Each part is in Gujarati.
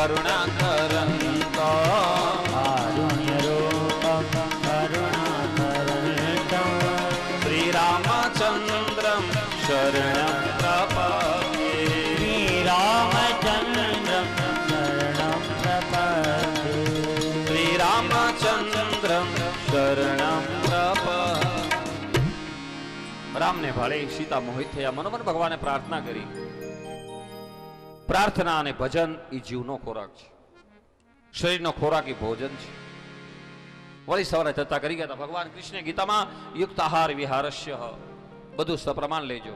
करुणाकरन्तो कारुण्यरूपं करुणाकरन्तं श्रीरामचन्द्रं शरणं प्रपद्ये श्रीरामचन्द्रं शरणं प्रपद्ये श्रीरामचन्द्रं शरणं प्रपद्ये। राम ने भाळे सीता मोहित थया। मनोमन भगवाने प्रार्थना करी। प्रार्थना અને ભજન એ જીવનો ખોરાક છે, શરીરનો ખોરાક એ ભોજન છે. વળી સવારે ચર્ચા કરી ગયા હતા ભગવાન કૃષ્ણ ગીતામાં યુક્ત આહાર વિહારસ્ય બધું સપ્રમાણ લેજો.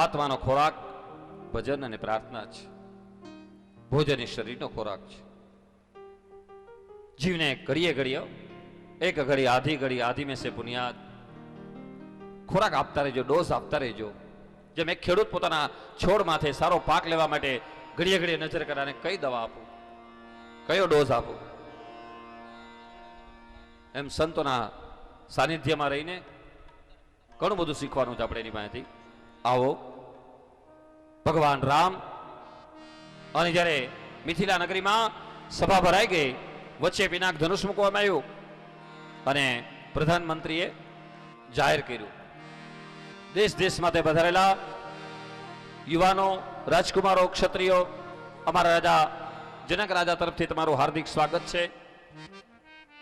આત્માનો ખોરાક ભજન અને પ્રાર્થના છે. ભોજન એ શરીરનો ખોરાક છે. જીવને ઘડીએ ઘડીએ એક ઘડી આધી મેં સે પુનિયાદ ખોરાક આપતા રહેજો, ડોઝ આપતા રહેજો. જેમ એક ખેડૂત પોતાના છોડ માથે સારો પાક લેવા માટે ઘડીએ ઘડીએ નજર કરે કઈ દવા આપું, કયો ડોઝ આપું, એમ સંતોના સાનિધ્યમાં રહીને ઘણું બધું શીખવાનું છે આપણે એની પાસેથી. આવો ભગવાન રામ અને જ્યારે મિથિલા નગરીમાં સભા ભરાઈ ગઈ, વચ્ચે પિનાક ધનુષ મૂકવામાં આવ્યું અને પ્રધાનમંત્રીએ જાહેર કર્યું દેશ દેશમાં તે પધારેલા યુવાનો, રાજકુમારો, ક્ષત્રિયો, અમારા રાજા જનક રાજા તરફથી તમારું હાર્દિક સ્વાગત છે.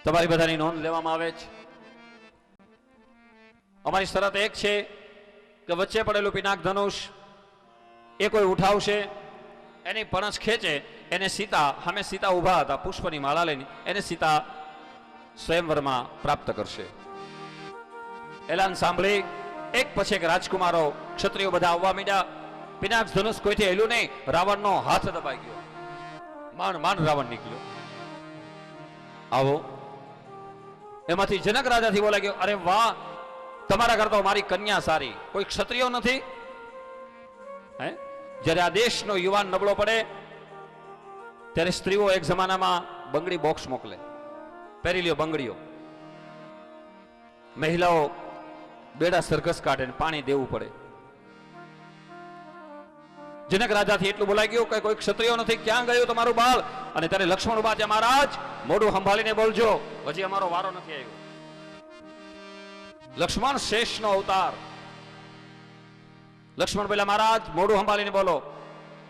તમારી બધાની નોંધ લેવામાં આવે છે. અમારી શરત એક છે કે વચ્ચે પડેલું પિનાક ધનુષ એ કોઈ ઉઠાવશે, એની પણછ ખેંચે, એને સીતા, સામે સીતા ઉભા હતા પુષ્પની માળા લઈને, એને સીતા સ્વયંવરમાં પ્રાપ્ત કરશે. એલાન સાંભળી એક પછી એક રાજકુમારો, ક્ષત્રિયો બધા આવવા માંડ્યા. પિનાક ધનુષ કોઈથી હેલું નહીં. રાવણનો હાથ દબાઈ ગયો, માંડ રાવણ નીકળ્યો. આવો એમાંથી જનક રાજાથી બોલાઈ ગયો, અરે વાહ, તમારા કરતા મારી કન્યા સારી, કોઈ ક્ષત્રિયો નથી. હે, જ્યારે આ દેશનો યુવાન નબળો પડે ત્યારે સ્ત્રીઓ એક જમાનામાં બંગડી બોક્સ મોકલે, પહેરી લ્યો બંગડીઓ. મહિલાઓ બેડા સરઘસ કાઢે, પાણી દેવું પડે. જનક રાજાથી એટલું બોલાઈ ગયું કે કોઈ ક્ષત્રિયો નથી, ક્યાં ગયું તમારું બાળ? અને ત્યારે લક્ષ્મણ ઉભા છે, મહારાજ મોઢું સંભાળીને બોલજો, હજી અમારો વારો નથી આવ્યો. લક્ષ્મણ શેષનો અવતાર. લક્ષ્મણ બોલ્યા, મહારાજ મોઢું સંભાળીને બોલો.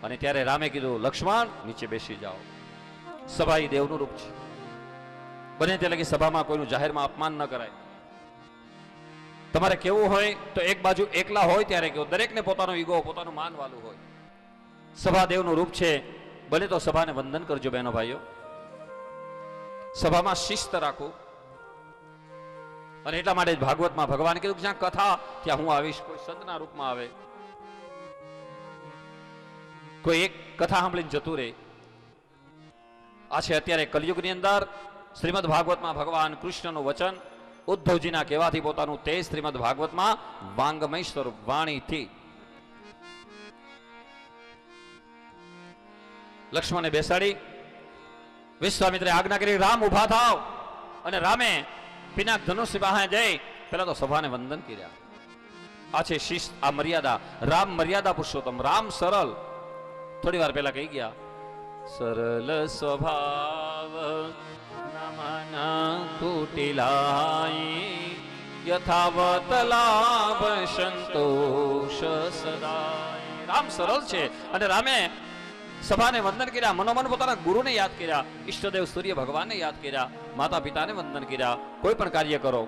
અને ત્યારે રામે કીધું, લક્ષ્મણ નીચે બેસી જાઓ. સભા એ દેવનું રૂપ છે. બને તે લગી સભામાં કોઈનું જાહેરમાં અપમાન ન કરાય. તમારે કેવું હોય તો એક બાજુ એકલા હોય ત્યારે કેવું, દરેકને પોતાનો ઈગો, પોતાનું માન વાલું હોય. સભા દેવનું રૂપ છે. બને તો સભાને વંદન કરજો બહેનો ભાઈઓ. સભામાં શિસ્ત રાખો. અને એટલા માટે ભાગવતમાં ભગવાન કીધું જ્યાં કથા ત્યાં હું આવીશ. કોઈ સંતના રૂપમાં આવે, કોઈ એક કથા સાંભળીને જતું રહે. આ છે અત્યારે કલયુગની અંદર શ્રીમદ ભાગવતમાં ભગવાન કૃષ્ણનું વચન ઉદ્ધવજીના કહેવાથી પોતાનું તે શ્રીમદ ભાગવતમાં વાંગમય સ્વરૂપ વાણીથી લક્ષ્મણને બેસાડી વિશ્વામિત્રે આજ્ઞા કરી, રામ ઉભા થાવ. અને રામે પિનાક ધનુષ પાસે જઈ પેલા તો સભાને વંદન કર્યા. આ છે શિસ્ત, આ મર્યાદા. રામ મર્યાદા પુરુષોત્તમ, રામ સરળ. થોડી વાર પહેલા કહી ગયા, સરળ સ્વભાવ નમન કુટિલાય યથાવત લાભ સંતોષ સદાય. રામ સરળ છે. અને રામે સભાને વંદન કર્યા, મનોમન પોતાના ગુરુને યાદ કર્યા, ઈષ્ટદેવ સૂર્ય ભગવાનને યાદ કર્યા, માતા પિતાને વંદન કર્યા. કોઈ પણ કાર્ય કરો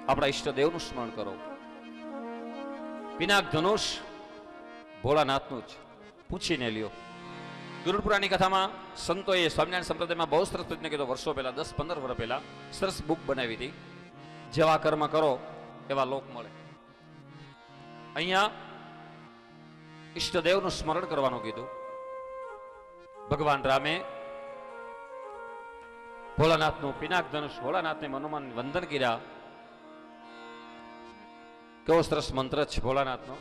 આપણા ઈષ્ટદેવનું સ્મરણ કરો. પિનાક ધનુષ ભોળાનાથનું જ, પૂછીને લ્યો. ગરુડપુરાણની કથામાં સંતોએ સ્વામિનારાયણ સંપ્રદાયમાં બહુ સરસ પ્રયત્ન કર્યો. વર્ષો પહેલા, 10-15 વર્ષ પહેલા સરસ બુક બનાવી હતી, જેવા કર્મ કરો એવા લોક મળે. અહીંયા ઈષ્ટદેવનું સ્મરણ કરવાનું કીધું. ભગવાન રામે ભોળાનાથનું પિનાક ધનુષ, ભોળાનાથને મનોમન વંદન કર્યા. કેવો સરસ મંત્ર છે ભોળાનાથનો.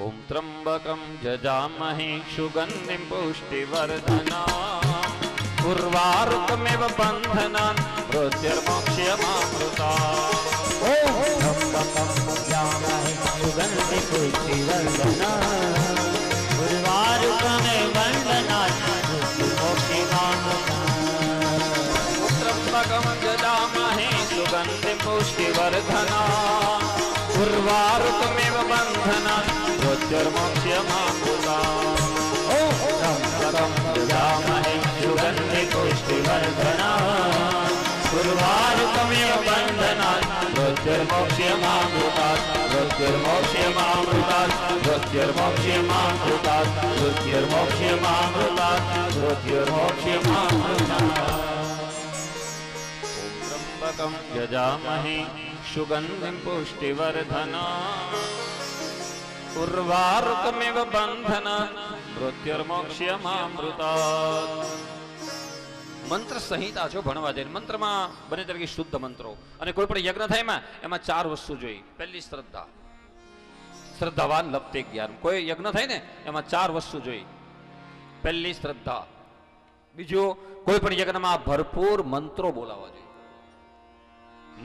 ઓમ ત્રંબકમ જજામહે સુગંધિમ પુષ્ટિવર્ધના ઉર્વારુકમેવ બંધનાન મૃત્યુર્મોક્ષ્યમામૃતા. ઓમ ત્રંબકમ જજામહે સુગંધિમ પુષ્ટિવર્ધના ઉર્વારુકમેવ બંધનાન જજામહે સુગંધિ પુષ્ટિવર્ધના ઉર્વારુકમેવ બંધના મૃત્યુર્મોક્ષ્યમામૃતા ઓમ ત્રંબકં જજામહે સુગંધિ પુષ્ટિવર્ધના ઉર્વારુકમેવ બંધના મૃત્યુર્મોક્ષ્યમામૃતા મૃત્યુર્મોક્ષ્યમામૃતા મૃત્યુર્મોક્ષ્યમામૃતા મૃત્યુર્મોક્ષ્યમામૃતા મૃત્યુર્મોક્ષ્યમામૃતા ત્રંબકં યજામહે સુગંધિં પુષ્ટિવર્ધના ઉર્વારુકમેવ બંધના મૃત્યુર્મોક્ષ્યમામૃતા મંત્ર સંહિતા જો ભણવા જાય મંત્રમાં બને તરીકે શુદ્ધ મંત્રો અને કોઈ પણ યજ્ઞ થાય એમાં 4 વસ્તુ જોઈએ. પહેલી શ્રદ્ધા, શ્રદ્ધાવાન લપતે જ્ઞાન. કોઈ યજ્ઞ થાય ને એમાં 4 વસ્તુ જોઈએ. પહેલી શ્રદ્ધા. બીજું, કોઈ પણ યજ્ઞમાં ભરપૂર મંત્રો બોલાવવા જોઈએ.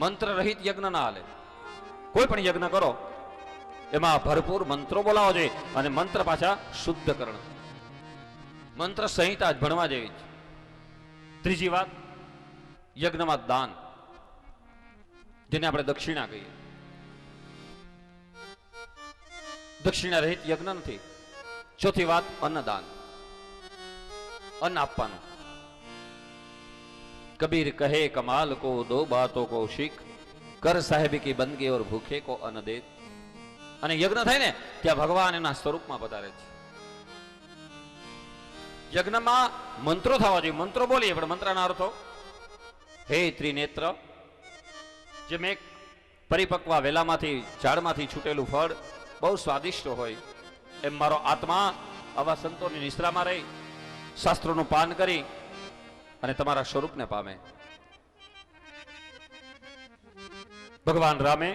મંત્ર રહિત યજ્ઞ ના હાલે. કોઈ પણ યજ્ઞ કરો એમાં ભરપૂર મંત્રો બોલાવવા જોઈએ અને મંત્ર પાછા શુદ્ધકરણ. મંત્ર સંહિતા જ ભણવા જેવી છે. ત્રીજી વાત, યજ્ઞમાં દાન, જેને આપણે દક્ષિણા કહીએ. દક્ષિણા રહિત યજ્ઞ નથી. ચોથી વાત, અન્નદાન, અન્ન આપવાનું. કબીર કહે કમાલ કો દો બાતો કો શીખ, કર સાહેબી કી બંદગી ઓર ભૂખે કો અન્ન દે. અને યજ્ઞ થાય ને ત્યાં ભગવાન એના સ્વરૂપમાં પધારે છે. યજ્ઞમાં મંત્રો થવા જોઈએ. મંત્રો બોલીએ પણ મંત્રના અર્થો, હે ત્રિનેત્ર, જેમ એક પરિપક્વ વેલામાંથી ઝાડમાંથી છૂટેલું ફળ બહુ સ્વાદિષ્ટ હોય, એમ મારો આત્મા આવા સંતોની નિશ્રામાં રહી શાસ્ત્રોનું પાન કરી અને તમારા સ્વરૂપને પામે. ભગવાન રામે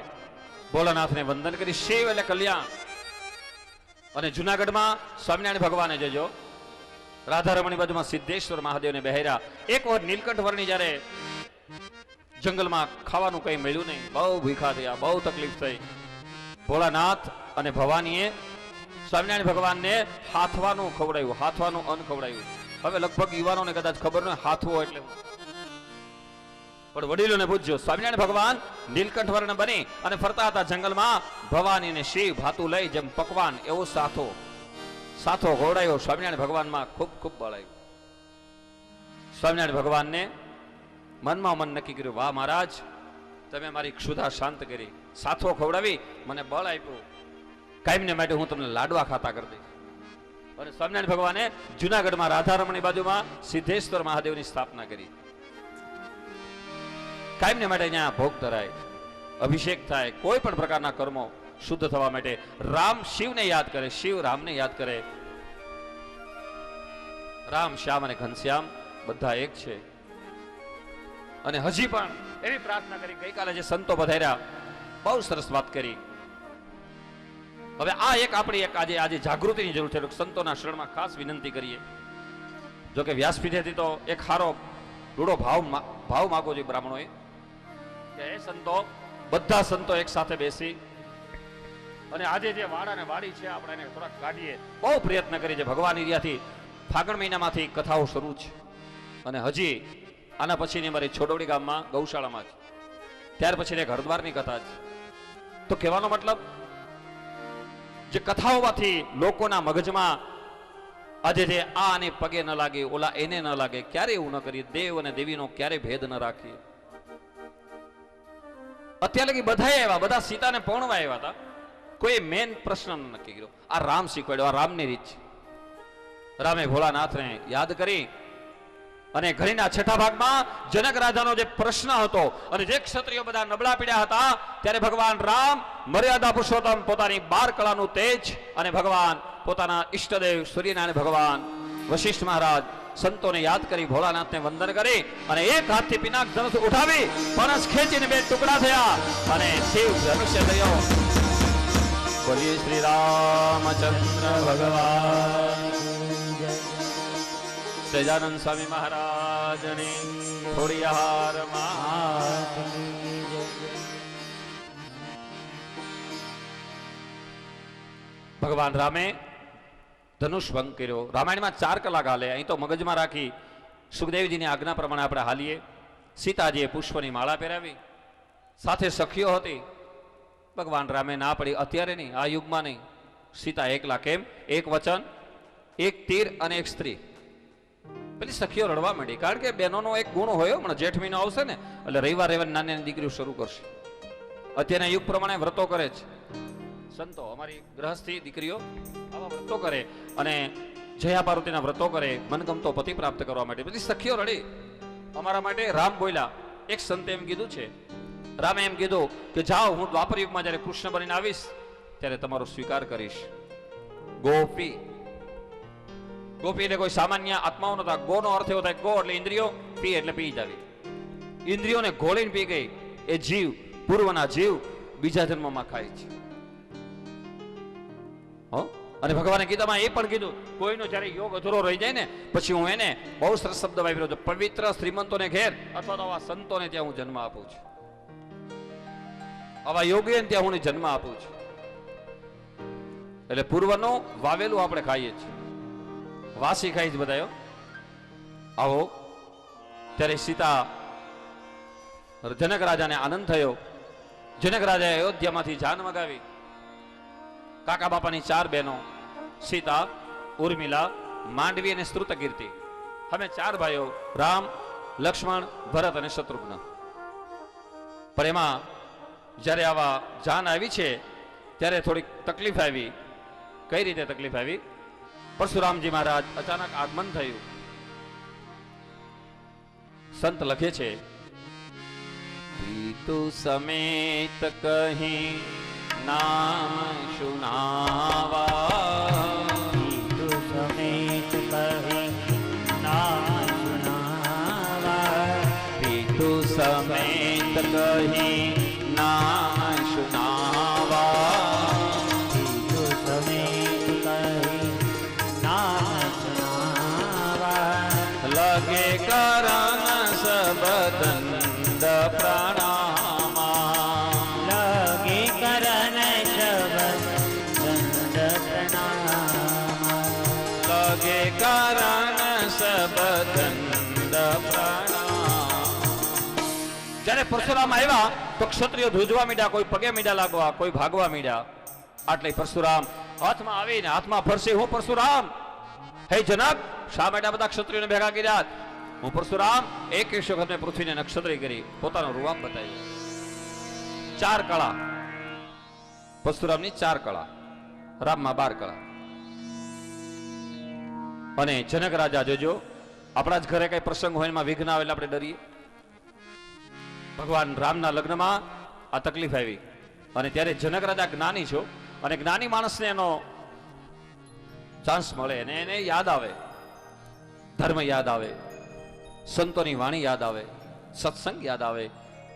ભોલાનાથને વંદન કરી શિવ એટલે કલ્યાણ. અને જુનાગઢમાં સ્વામિનારાયણ ભગવાને જજો, રાધારમણી બાજુમાં સિદ્ધેશ્વર મહાદેવને બહેર્યા. એક વખત નીલકંઠ વર્ણી જ્યારે જંગલમાં ખાવાનું કઈ મળ્યું નહીં, બહુ ભૂખા થયા, બહુ તકલીફ થઈ. ભોળાનાથ અને ભવાનીએ સ્વામિનારાયણ ભગવાનને હાથવાનું ખવડાવ્યું, હાથવાનું અન્ન ખવડાવ્યું. હવે લગભગ યુવાનોને કદાચ ખબર ન હોય હાથવો એટલે, પણ વડીલોને પૂછજો. સ્વામિનારાયણ ભગવાન નીલકંઠ વર્ણ બની અને ફરતા હતા જંગલમાં. ભવાનીને શિવ ભાતું લઈ જેમ પકવાન એવો સાથો ઘોડાયો. સ્વામિનારાયણ ભગવાનમાં ખૂબ ખૂબ બળ આવ્યું. સ્વામિનારાયણ ભગવાનને મનમાં મન નક્કી કર્યું, વાહ મહારાજ, તમે મારી ક્ષુધા શાંત કરી, સાથો ખવડાવી, મને બળ આપ્યું, કાયમને માટે હું તમને લાડવા ખાતા કરી દઈશ. અને સ્વામિનારાયણ ભગવાને જુનાગઢમાં રાધારમણી બાજુમાં સિદ્ધેશ્વર મહાદેવની સ્થાપના કરી. કાયમને માટે અહીંયા ભોગ ધરાય, અભિષેક થાય, કોઈ પણ પ્રકારના કર્મો શુદ્ધ થવા માટે રામ શિવને યાદ કરે, શિવ રામને યાદ કરે. રામ, શ્યામ અને ઘનશ્યામ બધા એક છે. અને હજી પણ એવી પ્રાર્થના કરી. ગઈકાલે જે સંતો પધાર્યા બહુ સરસ વાત કરી. હવે આ એક આપણી એક આજે જાગૃતિની જરૂર છે. સંતોના શરણમાં ખાસ વિનંતી કરીએ. જો કે વ્યાસપીઠેથી તો એક હારો રૂડો ભાવ માગો જોઈએ બ્રાહ્મણોએ કે એ સંતો, બધા સંતો એક સાથે બેસી અને આજે જે વાડા ને વાડી છે આપણે એને થોડાક કાઢીએ. બહુ પ્રયત્ન કરી છે. ભગવાન એરિયાથી ફાગણ મહિનામાંથી કથાઓ શરૂ છે અને હજી આના પછીની અમારી છોડવડી ગામમાં ગૌશાળામાં છે. ત્યાર પછી એક હરદ્વારની કથા છે. તો કહેવાનો મતલબ, જે કથાઓમાંથી લોકોના મગજમાં આજે જે આ આને પગે ન લાગે, ઓલા એને ન લાગે, ક્યારે એવું ન કરીએ. દેવ અને દેવીનો ક્યારે ભેદ ન રાખીએ. અત્યારે લગી બધા આવ્યા, બધા સીતાને પૌણવા આવ્યા હતા, કોઈ મેન પ્રશ્ન નક્કી કર્યો. આ રામ શીખવાડ્યો, આ રામની રીત છે. રામે ભોળાનાથને યાદ કરી અને ઘડીના છઠ્ઠા ભાગમાં જનક રાજાનો જે પ્રશ્ન હતો અને જે ક્ષત્રિયો બધા નબળા પીડ્યા હતા, ત્યારે ભગવાન રામ મર્યાદા પુરુષોત્તમ પોતાની 12 કળાનું તેજ અને ભગવાન પોતાના ઈષ્ટદેવ સૂર્યનારાયણ ભગવાન વશિષ્ઠ મહારાજ સંતોને યાદ કરી ભોળાનાથને વંદન કરી અને એક હાથથી પિનાક ધનુષ ઉઠાવી પણસ ખેંચીને 2 ટુકડા થયા અને શિવ ધનુષ્ય થયો. બોલીએ શ્રી રામચંદ્ર ભગવાન. સહજાનંદ સ્વામી મહારાજની ખોડિયાર માત. ભગવાન રામે ધનુષ ભંગ કર્યો. રામાયણમાં 4 કલાક હાલે, અહીં તો મગજમાં રાખી સુખદેવજીની આજ્ઞા પ્રમાણે આપણે હાલીએ સીતાજીએ પુષ્પની માળા પહેરાવી, સાથે સખીઓ હતી. ભગવાન રામે ના પડી, અત્યારે નહીં, આ યુગમાં નહીં. સીતા એકલા કેમ? એક વચન, એક તીર અને એક સ્ત્રી. પેલી સખીઓ રડવા માંડી, કારણ કે બહેનોનો એક ગુણ હોય. હમણાં જેઠ મહિનો આવશે ને એટલે રવિવાર નાની નાની દીકરીઓ શરૂ કરશે. અત્યારના યુગ પ્રમાણે વ્રતો કરે છે સંતો. અમારી ગ્રહસ્થી દીકરીઓ આવા વ્રતો કરે અને જયા પાર્વતીના વ્રતો કરે, મનગમતો પતિ પ્રાપ્ત કરવા માટે. બધી સખીઓ રડી. અમારા માટે રામ બોલ્યા. એક સંતે એમ કીધું છે, રામે એમ કીધું કે જાઓ, હું દ્વાપર યુગમાં જ્યારે કૃષ્ણ બનીને આવીશ ત્યારે તમારો સ્વીકાર કરીશ. ગોપી, ગોપી એટલે કોઈ સામાન્ય આત્માઓ નતા. ગો નો અર્થ એવો થાય, ગો એટલે ઇન્દ્રિયો, પી એટલે પી જાવી. ઇન્દ્રિયોને ઘોળીને પી ગઈ એ જીવ, પૂર્વના જીવ બીજા જન્મમાં ખાય છે. અને ભગવાને ગીતામાં એ પણ કીધું, કોઈનો જ્યારે યોગ અધૂરો રહી જાય ને પછી હું એને બહુ સરસ શબ્દ વાપર્યો છે, પવિત્ર શ્રીમંતોને ઘેર અથવા તો આવા સંતોને ત્યાં હું જન્મ આપું છું. આવા યોગીઓને ત્યાં હું જન્મ આપું છું. એટલે પૂર્વનો વાવેલું આપણે ખાઈએ છીએ, વાસી ખાઈ જ બધાયો. આવો ત્યારે સીતા, જનક રાજાને આનંદ થયો. જનક રાજાએ અયોધ્યામાંથી જાન મગાવી. કાકા બાપાની 4 બહેનો, સીતા, ઉર્મિલા, માંડવી અને સ્ત્રુતકીર્તિ. અમે 4 ભાઈઓ, રામ, લક્ષ્મણ, ભરત અને શત્રુઘ્ન. પણ એમાં જ્યારે આવા જાન આવી છે ત્યારે થોડીક તકલીફ આવી. કઈ રીતે તકલીફ આવી? પરશુરામજી મહારાજ અચાનક આગમન થયું. સંત લખે છે, પિતુ સમેત કહી નામ સુનાવા, પિતુ સમેત કહી નામ સુનાવા, પિતુ સમેત કહી નામ સુનાવા, પિતુ સમેત કહી નામ સુનાવા, લગે કરણ સબદંડ પ્રણામા, લગે કરન શબદ દંડ પ્રણામા, લગે કરણ સબદંડ પ્રણામ. જ્યારે પરશુરામ આવ્યા તો ક્ષત્રિયો ધ્રુજવા મીડ્યા, કોઈ પગે મીડા લાગવા, કોઈ ભાગવા મીડ્યા. આટલે પરશુરામ હાથમાં આવીને હાથમાં ફરશે, હું પરશુરામ. હે જનક, શા માટે આ બધા ક્ષત્રિયોને ભેગા કર્યા? હું પરશુરામ 21 વખત મેં પૃથ્વીને નક્ષત્રી કરી, પોતાનો રૂવાબ બતાવ્યો. 4 કળા, પરશુરામની 4 કળા, રામમાં 12 કળા. અને જનક રાજા, જોજો, આપણા જ ઘરે કઈ પ્રસંગ હોય એમાં વિઘ્ન આવે એટલે આપણે ડરીએ. ભગવાન રામના લગ્નમાં આ તકલીફ આવી અને ત્યારે જનક રાજા જ્ઞાની છો, અને જ્ઞાની માણસને એનો ચાન્સ મળે અને એને યાદ આવે, ધર્મ યાદ આવે, સંતોની વાણી યાદ આવે, સત્સંગ યાદ આવે.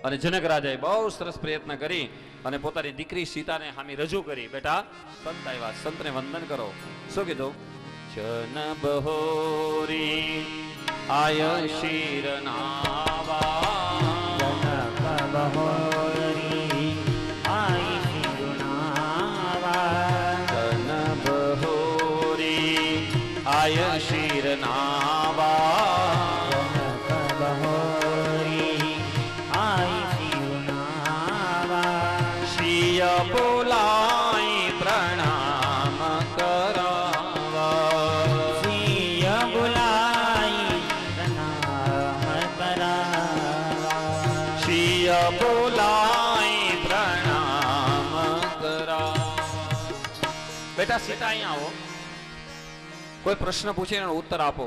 અને જનક રાજાએ બહુ સરસ પ્રયત્ન કરી અને પોતાની દીકરી સીતાને હામી રજૂ કરી. બેટા, સંત આવ્યા, સંતને વંદન કરો. શું કીધું? જન બહોરી આય શિર નાવા, જનક બહોરી આઈ શિરુનાવા, જન બહોરી આય શિર નાવા, જનક બહોરી આઈ શિરુનાવા, શિય બોલાઈ પ્રણામ કરાવા, સિય બોલાઈ પ્રણામ કરાવા, શિય બોલાઈ પ્રણામ કરાવા. બેટા સીતા અહીંયા આવો, કોઈ પ્રશ્ન પૂછે એનો ઉત્તર આપો.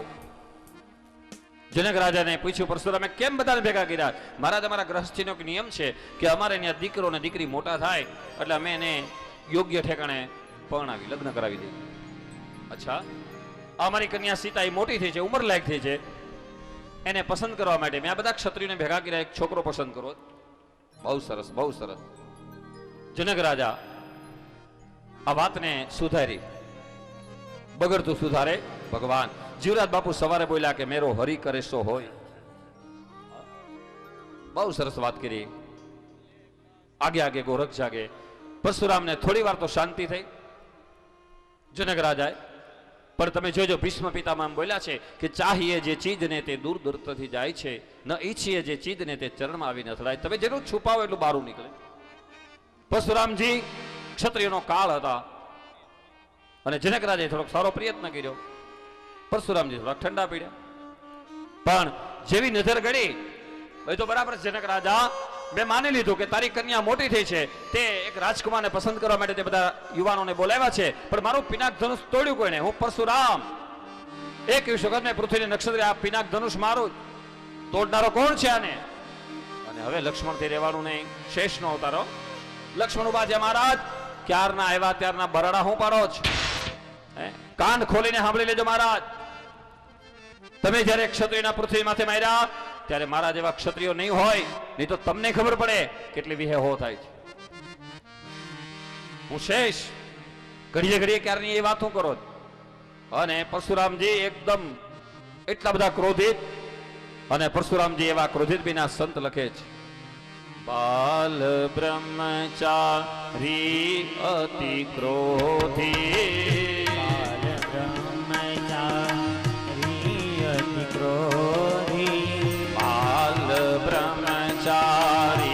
જનક રાજાને પૂછ્યું, પરશુરામે કેમ બધાને ભેગા કર્યા? મહારાજ, અમારા ગ્રહસ્થીનો એક નિયમ છે કે અમારે ત્યાં દીકરો ને દીકરી મોટા થાય એટલે અમે એને યોગ્ય ઠેકાણે પરણાવી, લગ્ન કરાવી દઈએ. અચ્છા, અમારી કન્યા સીતા એ મોટી થઈ છે, ઉંમર લાયક થઈ છે, એને પસંદ કરવા માટે મેં આ બધા ક્ષત્રિયોને ભેગા કર્યા, એક છોકરો પસંદ કરો. બહુ સરસ, બહુ સરસ. જનક રાજા આ વાતને સુધારી. બગડતું સુધારે ભગવાન. જીવરાજ બાપુ સવારે બોલ્યા કે મેરો હરી કરે સો હોય. બહુ સરસ વાત કરી. આગે આગે ગોરખ જાગે. પરશુરામને થોડી વાર તો શાંતિ થઈ. જનક રાજાએ પણ તમે જોજો ભીષ્મ પિતામહ બોલ્યા છે કે ચાહીએ જે ચીજને તે દૂર દૂરથી જાય છે, ન ઈચ્છીએ જે ચીજને તે ચરણમાં આવી ન અથડાય. તમે જેટલું છુપાવો એટલું બહાર નીકળે. પરશુરામજી ક્ષત્રિયનો કાળ હતા અને જનકરાજે થોડોક સારો પ્રયત્ન કર્યો. પરશુરામજી થોડા ઠંડા પીડ્યા. પણ જેવી નજર ગળી એ તો બરાબર જનક રાજા મેં માની લીધું કે તારી કન્યા મોટી થઈ છે, તે એક રાજકુમારને પસંદ કરવા માટે તે બધા યુવાનોને બોલાવ્યા છે, પણ મારું પિનાક ધનુષ તોડ્યું કોઈને? હું પરશુરામ 21 વખત મેં પૃથ્વીની નક્ષત્રે આ પિનાક ધનુષ મારું, તોડનારો કોણ છે આને? અને હવે લક્ષ્મણથી રહેવાનું નહીં, શેષનો અવતારો. લક્ષ્મણ ઉભા છે. મહારાજ ક્યારના આવ્યા ત્યારના બરાડા હું પાડો છો? કાન ખોલીને સાંભળી લેજો મહારાજ. તમે જ્યારે ક્ષત્રિયના પૃથ્વી માથે માર્યા ત્યારે મારા જેવા ક્ષત્રિયો નહીં હોય, નહીં તો તમને ખબર પડે કેટલી વિહે હો થાય છે. હું શેષ ઘડીએ ઘડીએ ક્યારની એ વાત હું કરો. અને પરશુરામજી એકદમ એટલા બધા ક્રોધિત, અને પરશુરામજી એવા ક્રોધિત બીના સંત લખે છે, બાલ બ્રહ્મચારી અતિ ક્રોધી, બાલ બ્રહ્મચારી અતિ ક્રોધી, બાલ બ્રહ્મચારી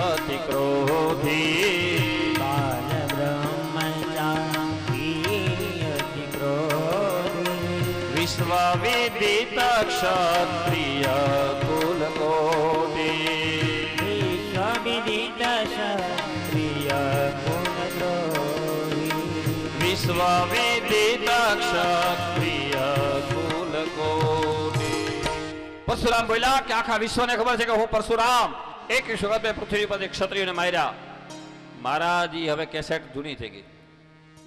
અતિ ક્રોધી, બાલ બ્રહ્મચારી અતિ ક્રોધી, વિશ્વ વિદિત ક્ષત્રિય કુલ કોટી, વિશ્વવિદિત ક્ષત્રિય કુલદ્રોહી, વિશ્વ વિદિત ક્ષત્રિય કુલ કોટી. પરશુરામ બોલ્યા કે આખા વિશ્વને ખબર છે કે હું પરશુરામ 21 વખત મેં પૃથ્વી પર ક્ષત્રિયોને માર્યા. મહારાજ હવે કેસેટ જૂની થઈ ગઈ.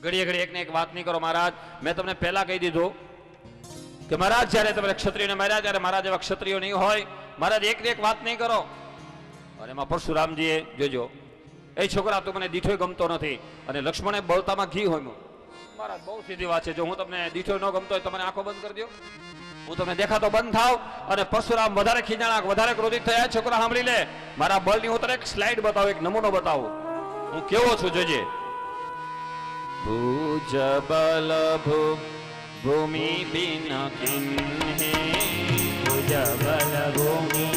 ઘડીએ ઘડી એકને એક વાત નહીં કરો મહારાજ. મેં તમને પહેલા કહી દીધું કે મહારાજ જ્યારે તમે ક્ષત્રિયોને માર્યા ત્યારે મારા જેવા ક્ષત્રિયો નહીં હોય. મહારાજ એકને એક વાત નહીં કરો. અને એમાં પરશુરામજીએ જોજો, એ છોકરા તું મને દીઠોય ગમતો નથી, અને લક્ષ્મણે બળતામાં ઘી હોમ્યું. મહારાજ બહુ સીધી વાત છે, જો હું તમને દીઠોય ન ગમતો હોય તમને આંખો બંધ કરી દો, હું તમને દેખાતો બંધ થાવ. અને પરશુરામ વધારે ખીજાણા, વધારે ક્રોધિત થયા. છોકરા સાંભળી લે, મારા બળની હું તને એક સ્લાઇડ બતાવું, એક નમૂનો બતાવું હું કેવો છું, જોજે. ભુજ બલ ભૂમિ બિન કિન્હે, ભુજ બલ ભૂમિ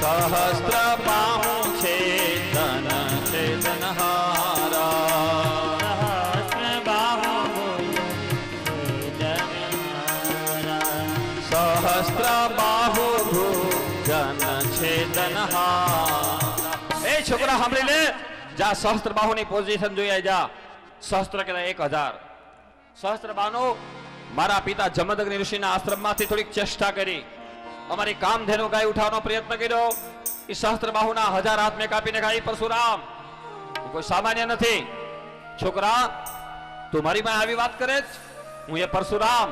સહસ્ત્ર બાહુ છે ધન છે ધનહારા, સહસ્ર બાહુ સહસ્ત્ર બાહુ જન છે ધનહારા. એ છોકરા સાંભળી લે, જા સહસ્ત્ર બાહુની પોઝિશન જોઈ જા. સહસ્ત્ર કહેવાય 1000. સહસ્ત્ર બાહુ મારા પિતા જમદગ્નિ ઋષિના આશ્રમમાંથી થોડીક ચેષ્ટા કરી, અમારી કામધેનુ ગાય ઉઠાવવાનો પ્રયત્ન કર્યો. એ સહસ્ત્ર બાહુના 1000 હાથ મેં કાપીને ગાય. પરશુરામ હું કોઈ સામાન્ય નથી. છોકરા તું મારી પાસે આવી વાત કરે છે? હું એ પરશુરામ,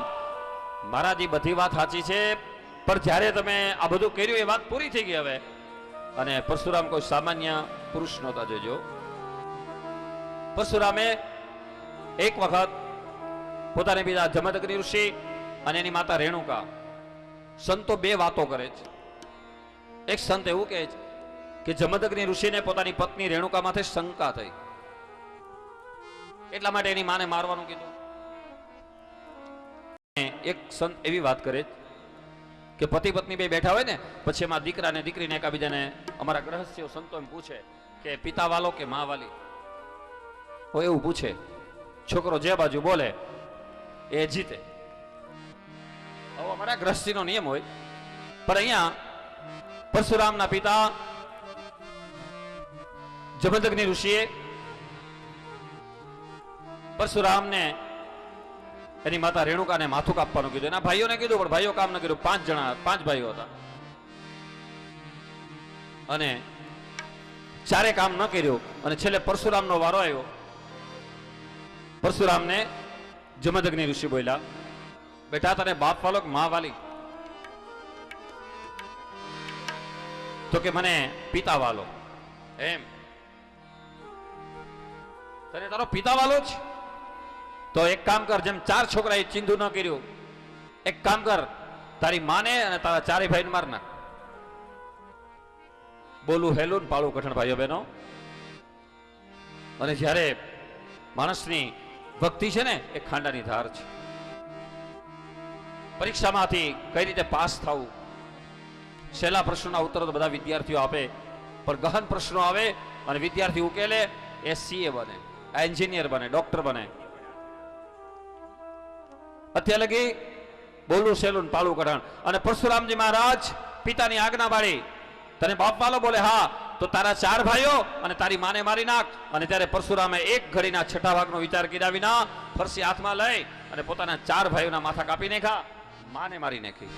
મારા જે બધી વાત સાચી છે, પણ જ્યારે તમે આ બધું કર્યું એ વાત પૂરી થઈ ગઈ હવે. અને પરશુરામ કોઈ સામાન્ય પુરુષ નહોતા. જોજો, પરશુરામે એક વખત પોતાને બીજા જમદગ્નિ ઋષિ અને એની માતા રેણુકા, સંતો બે વાતો કરે છે. એક સંત એવું કહે છે કે જમદગ્નિ ઋષિને પોતાની પત્ની રેણુકા માથે શંકા થઈ, એટલા માટે એની માને મારવાનું કીધું. એક સંત એવી વાત કરે કે પતિ પત્ની બે બેઠા હોય ને, પછી એમાં દીકરા ને દીકરીને એકાબીજાને અમારા ગ્રહસ્થીઓ સંતો એમ પૂછે કે પિતા વાલો કે મા વાલી હોય, એવું પૂછે. છોકરો જે બાજુ બોલે એ જીતે. અમારા ગ્રહસ્થીનો નિયમ હોય. પણ અહીંયા પરશુરામના પિતા જમદગ્નિ ઋષિએ પરશુરામને એની માતા રેણુકાને માથું કાપવાનું કીધું. એના ભાઈઓને કીધું, પણ ભાઈઓ કામ ન કર્યું. 5 ભાઈઓ હતા અને ચારે કામ ન કર્યું. અને છેલ્લે પરશુરામનો વારો આવ્યો. પરશુરામને જમદગ્નિ ઋષિ બોલ્યા, બેટા તને બાપ વાલો કે મા વાલી? તો કે મને પિતા વાલો. એમ? તને તારો પિતા વાલો જ? તો એક કામ કર, જેમ 4 છોકરાએ ચિંધુ ન કર્યું, એક કામ કર, તારી માને અને તારા 4 ભાઈને માર નાખ. બોલું હેલું પાળું કઠણ ભાઈઓ બહેનો. અને જ્યારે માણસની ભક્તિ છે ને એ ખાંડાની ધાર છે. પરીક્ષામાંથી કઈ રીતે પાસ થવું, સહેલા પ્રશ્નોના ઉત્તરો તો બધા વિદ્યાર્થીઓ આપે, પણ ગહન પ્રશ્નો આવે અને વિદ્યાર્થી ઉકેલે એ સીએ બને, એન્જિનિયર બને, ડોક્ટર બને. અત્યારે લગી બોલું સહેલું ને પાળું કઢાણ. અને પરશુરામજી મહારાજ પિતાની આજ્ઞા પાડી, તને બાપ વાલો બોલે હા તો તારા 4 ભાઈઓ અને તારી માને મારી નાખ. અને ત્યારે પરશુરામે એક ઘડીના છઠ્ઠા ભાગનો વિચાર કર્યા વિના ફરસી હાથમાં લઈ અને પોતાના 4 ભાઈઓના માથા કાપી નાખ્યા, માને મારી નાખી.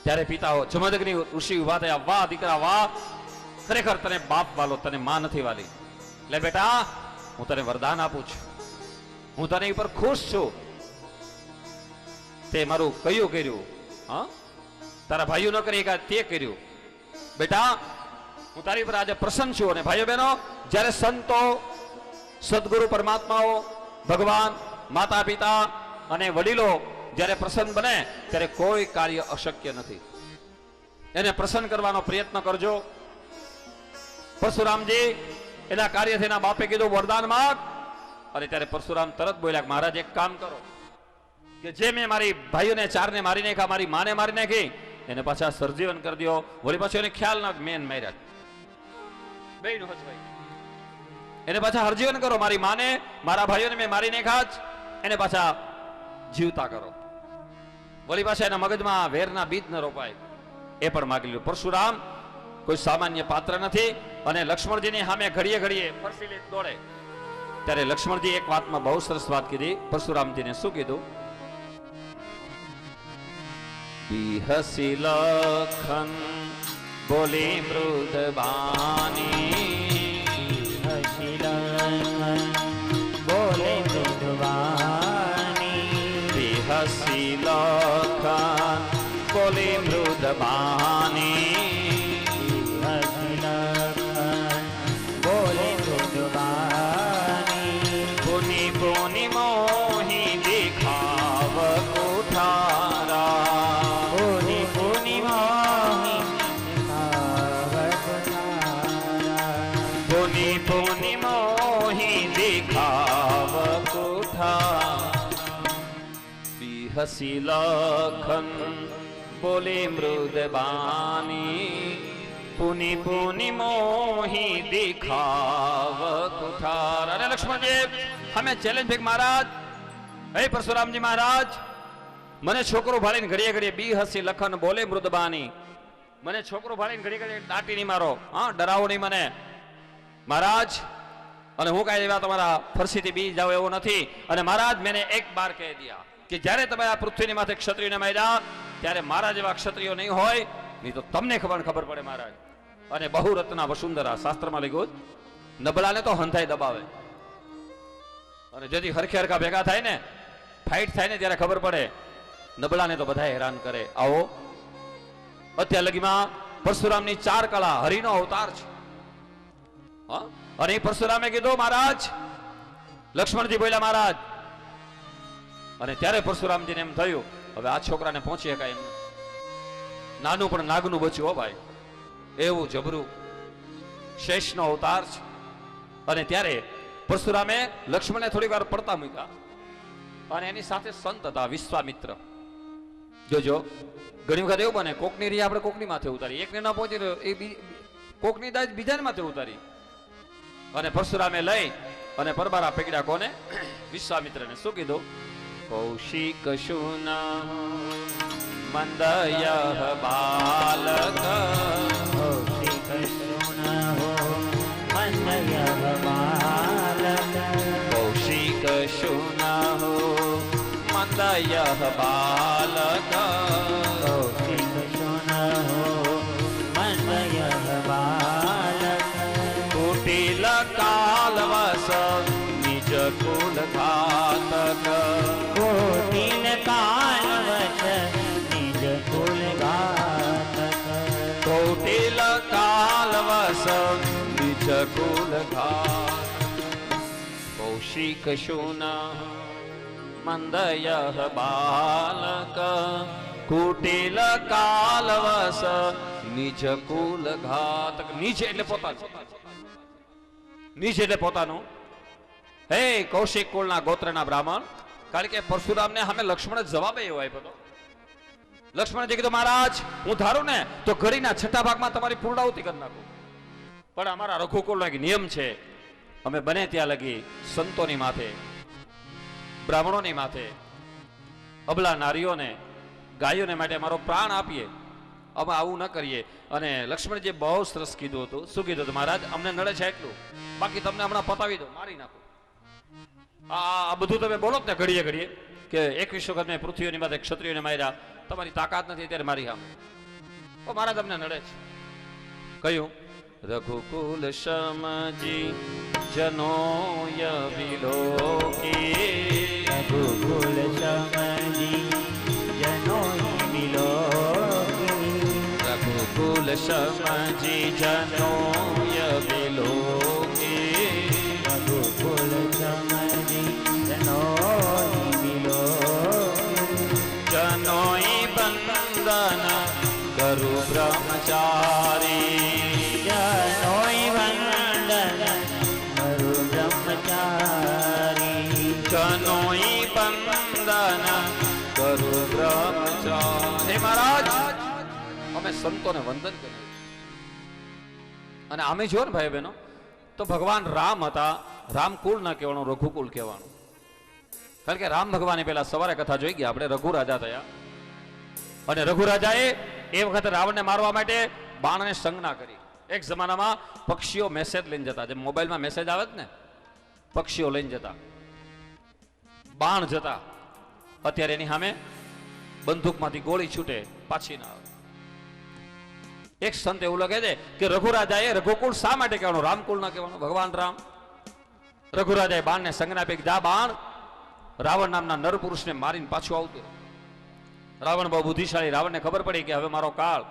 ત્યારે પિતાઓ જમદગ્નિ ઋષિ ઉભા થયા, વાહ દીકરા વાહ, ખરેખર તને બાપ વાલો, તને માં નથી વાલી. લે બેટા, હું તને વરદાન આપું છું, હું તને ઉપર ખુશ છું. તે મારું કયું કર્યું, હા તારા ભાઈઓ ન કરી તે કર્યું. બેટા હું તારી પર આજે પ્રસન્ન છું. અને ભાઈઓ બહેનો, જ્યારે સંતો, સદગુરુ પરમાત્માઓ, ભગવાન, માતા પિતા અને વડીલો જ્યારે પ્રસન્ન બને ત્યારે કોઈ કાર્ય અશક્ય નથી. એને પ્રસન્ન કરવાનો પ્રયત્ન કરજો. પરશુરામજી એના કાર્યથી એના બાપે કીધું વરદાન માંગ. અને ત્યારે પરશુરામ તરત બોલ્યા, મહારાજ એક કામ કરો કે જે મેં મારી ભાઈઓને 4ને મારી નાખ્યા, મારી માને મારી નાખી, એને પાછા સર્જીવન કરી દો. વળી પાછો એને ખ્યાલ ના મેન માર્યા, બેયનું હચવાય, એને પાછા હરજીવન કરો. મારી માને, મારા ભાઈઓને મેં મારી નાખ્યા જ, એને પાછા જીવતા કરો. વળી પાછા એના મગજમાં વેરના બીજ ન રોપાય, એ પણ માગી લીધું. પરશુરામ કોઈ સામાન્ય પાત્ર નથી. અને લક્ષ્મણજીની સામે ઘડીએ ઘડીએ ફરસી લઈ દોડે. ત્યારે લક્ષ્મણજી એક વાતમાં બહુ સરસ વાત કીધી. પરશુરામજીને શું કીધું? બિહસી લખન બોલી મૃદ બાની, હસી લખન બોલે મૃદવાણી. બિહસી લખન બોલી મૃદ બાની, હસી લખન બોલે મૃદવાણી. પુની પુની મોહી દેખાવ કોઠારા, પુની પુની મોહી દેખાવતારા. પુની પુની મોહી દેખાવ કોઠા. બિહસી લખન બોલે મૃદ બાની, પુની પુની મોહી દેખાવ કુઠાર. અને લક્ષ્મણજી અમે ચેલેન્જ ફેક, મહારાજ, હે પરશુરામજી મહારાજ, મને છોકરો ભાળીને ઘડીએ ઘડીએ બિહસી લખન બોલે મૃદબાની, મને છોકરો ભાળીને ઘડીએ ઘડીએ દાટી નહીં મારો, હા ડરાવો નહીં મને મહારાજ. અને હું કાંઈ એવા તમારા ફરસીથી બી જાવ એવો નથી. અને મહારાજ મેને એક બાર કહી દિયા કે જ્યારે તમે આ પૃથ્વીની માથે ક્ષત્રિયોને માર્યા ત્યારે મારા જેવા ક્ષત્રિયો નહીં હોય, નહીં તો તમને ખબર પડે મહારાજ. અને બહુરત્ના વસુંધરા શાસ્ત્રમાં લખ્યું, નબળાને તો હંધાઈ દબાવે, અને જેથી હરખે હરખા ભેગા થાય ને, ફાઇટ થાય ને ત્યારે ખબર પડે, નબળાને તો બધા હેરાન કરે. આવો અત્યાર લગીમાં પરશુરામની 4 કળા, હરિનો અવતાર છે. હા, અને એ પરશુરામે કીધું મહારાજ, લક્ષ્મણજી બોલ્યા મહારાજ. અને ત્યારે પરશુરામજીને એમ થયું હવે આ છોકરાને પહોંચી શકાય એમ, નાનું પણ નાગનું બચ્યું હો ભાઈ, એવું જબરું શેષનો અવતાર છે. અને ત્યારે પરશુરામે લક્ષ્મણને થોડી વાર પડતા મૂક્યા. અને એની સાથે સંત હતા વિશ્વામિત્ર. જોજો ઘણી વખત એવું બને, કોકની રી આપણે કોકની માથે ઉતારી, એકને ન પહોંચી રહ્યો એ કોકની દાજ બીજાને માથે ઉતારી. અને પરશુરામે લઈ અને પરબારા પકડ્યા કોને? વિશ્વામિત્રને. શું કીધું? કૌશિક શુના મંદય બાલક, કૌશિક શુનહો મંદય બાલક. કૌશિક શુનહો મંદય બાલક, કૌશિક શુનહો મંદય બાલક. કુટિલ કાલવસ નિજ કુલ ઘાતક, કુટિલ કાલવશ નિજ કુલ ઘાતક. કૌટિલ કાલવસ નિજ કુલ ઘાત. કૌશિક શુન મંદય બાલક, કુટિલ કાલવસ નિજ કુલ ઘાતક. નીચે એટલે પોતાનું. નીચ એટલે પોતાનું. હે કૌશિક કુળના ગોત્રના બ્રાહ્મણ, કારણ કે પરશુરામને સામે લક્ષ્મણે જવાબ એવો આપ્યો હતો. લક્ષ્મણજી કીધું મહારાજ હું ધારું ને તો ઘડીના છઠ્ઠા ભાગમાં તમારી પૂર્ણાહુતિ કરી નાખું, પણ અમારા રઘુકુળનો એક નિયમ છે, અમે બને ત્યાં લગી સંતોની માથે, બ્રાહ્મણોની માથે, અબલા નારીઓને, ગાયોને માટે અમારો પ્રાણ આપીએ, અમે આવું ન કરીએ. અને લક્ષ્મણજીએ બહુ સરસ કીધું હતું. શું કીધું હતું? મહારાજ અમને નડે છે એટલું, બાકી તમને હમણાં પતાવી દો, મારી નાખો. આ બધું તમે બોલો ને ઘડીએ ઘડીએ કે 21 વખત મેં પૃથ્વીઓની માથે ક્ષત્રિયોને માર્યા, તમારી તાકાત નથી ત્યારે મારી સામે. ઓ મહારાજ અમને નડે છે. કયું? રઘુકુલ સમજી જનોય વિલોકી, રઘુકુલ સમજી જનોય વિલોકી, રઘુકુલ સમજી જનોય વિલોકી, રઘુકુલ સમજી જનોય વિલોકી, જનોઈ બંદન કરુ બ્રહ્મચારી, જનોય વંદન હરુ બ્રહ્મચારી, જનોઈ બંદન કરુ બ્રહ્મચારી. હે મહારાજ અમે સંતોને વંદન કરીએ. અને અમે જો ને ભાઈ બહેનો તો ભગવાન રામ હતા. રામકુળ ના કહેવાનું, રઘુકુળ કહેવાનું. કારણ કે રામ ભગવાને પેલા સવારે કથા જોઈ ગયા આપણે, રઘુ રાજા થયા. અને રઘુ રાજાએ એ વખતે રાવણને મારવા માટે બાણને સંજ્ઞા કરી. એક જમાનામાં પક્ષીઓ મેસેજ લઈને જતા, જેમ મોબાઈલમાં મેસેજ આવે ને, પક્ષીઓ લઈને જતા, બાણ જતા. અત્યારે એની સામે બંદૂકમાંથી ગોળી છૂટે, પાછી ના આવે. એક સંત એવું લખે છે કે રઘુ રાજાએ રઘુકુળ શા માટે કહેવાનું, રામકુળ ના કહેવાનું? ભગવાન રામ રઘુ રાજાએ બાણને સંજ્ઞા આપી, જા બાણ રાવણ નામના નર પુરુષને મારીને પાછું આવતું. રાવણ બહુ બુદ્ધિશાળી. રાવણને ખબર પડી કે હવે મારો કાળ.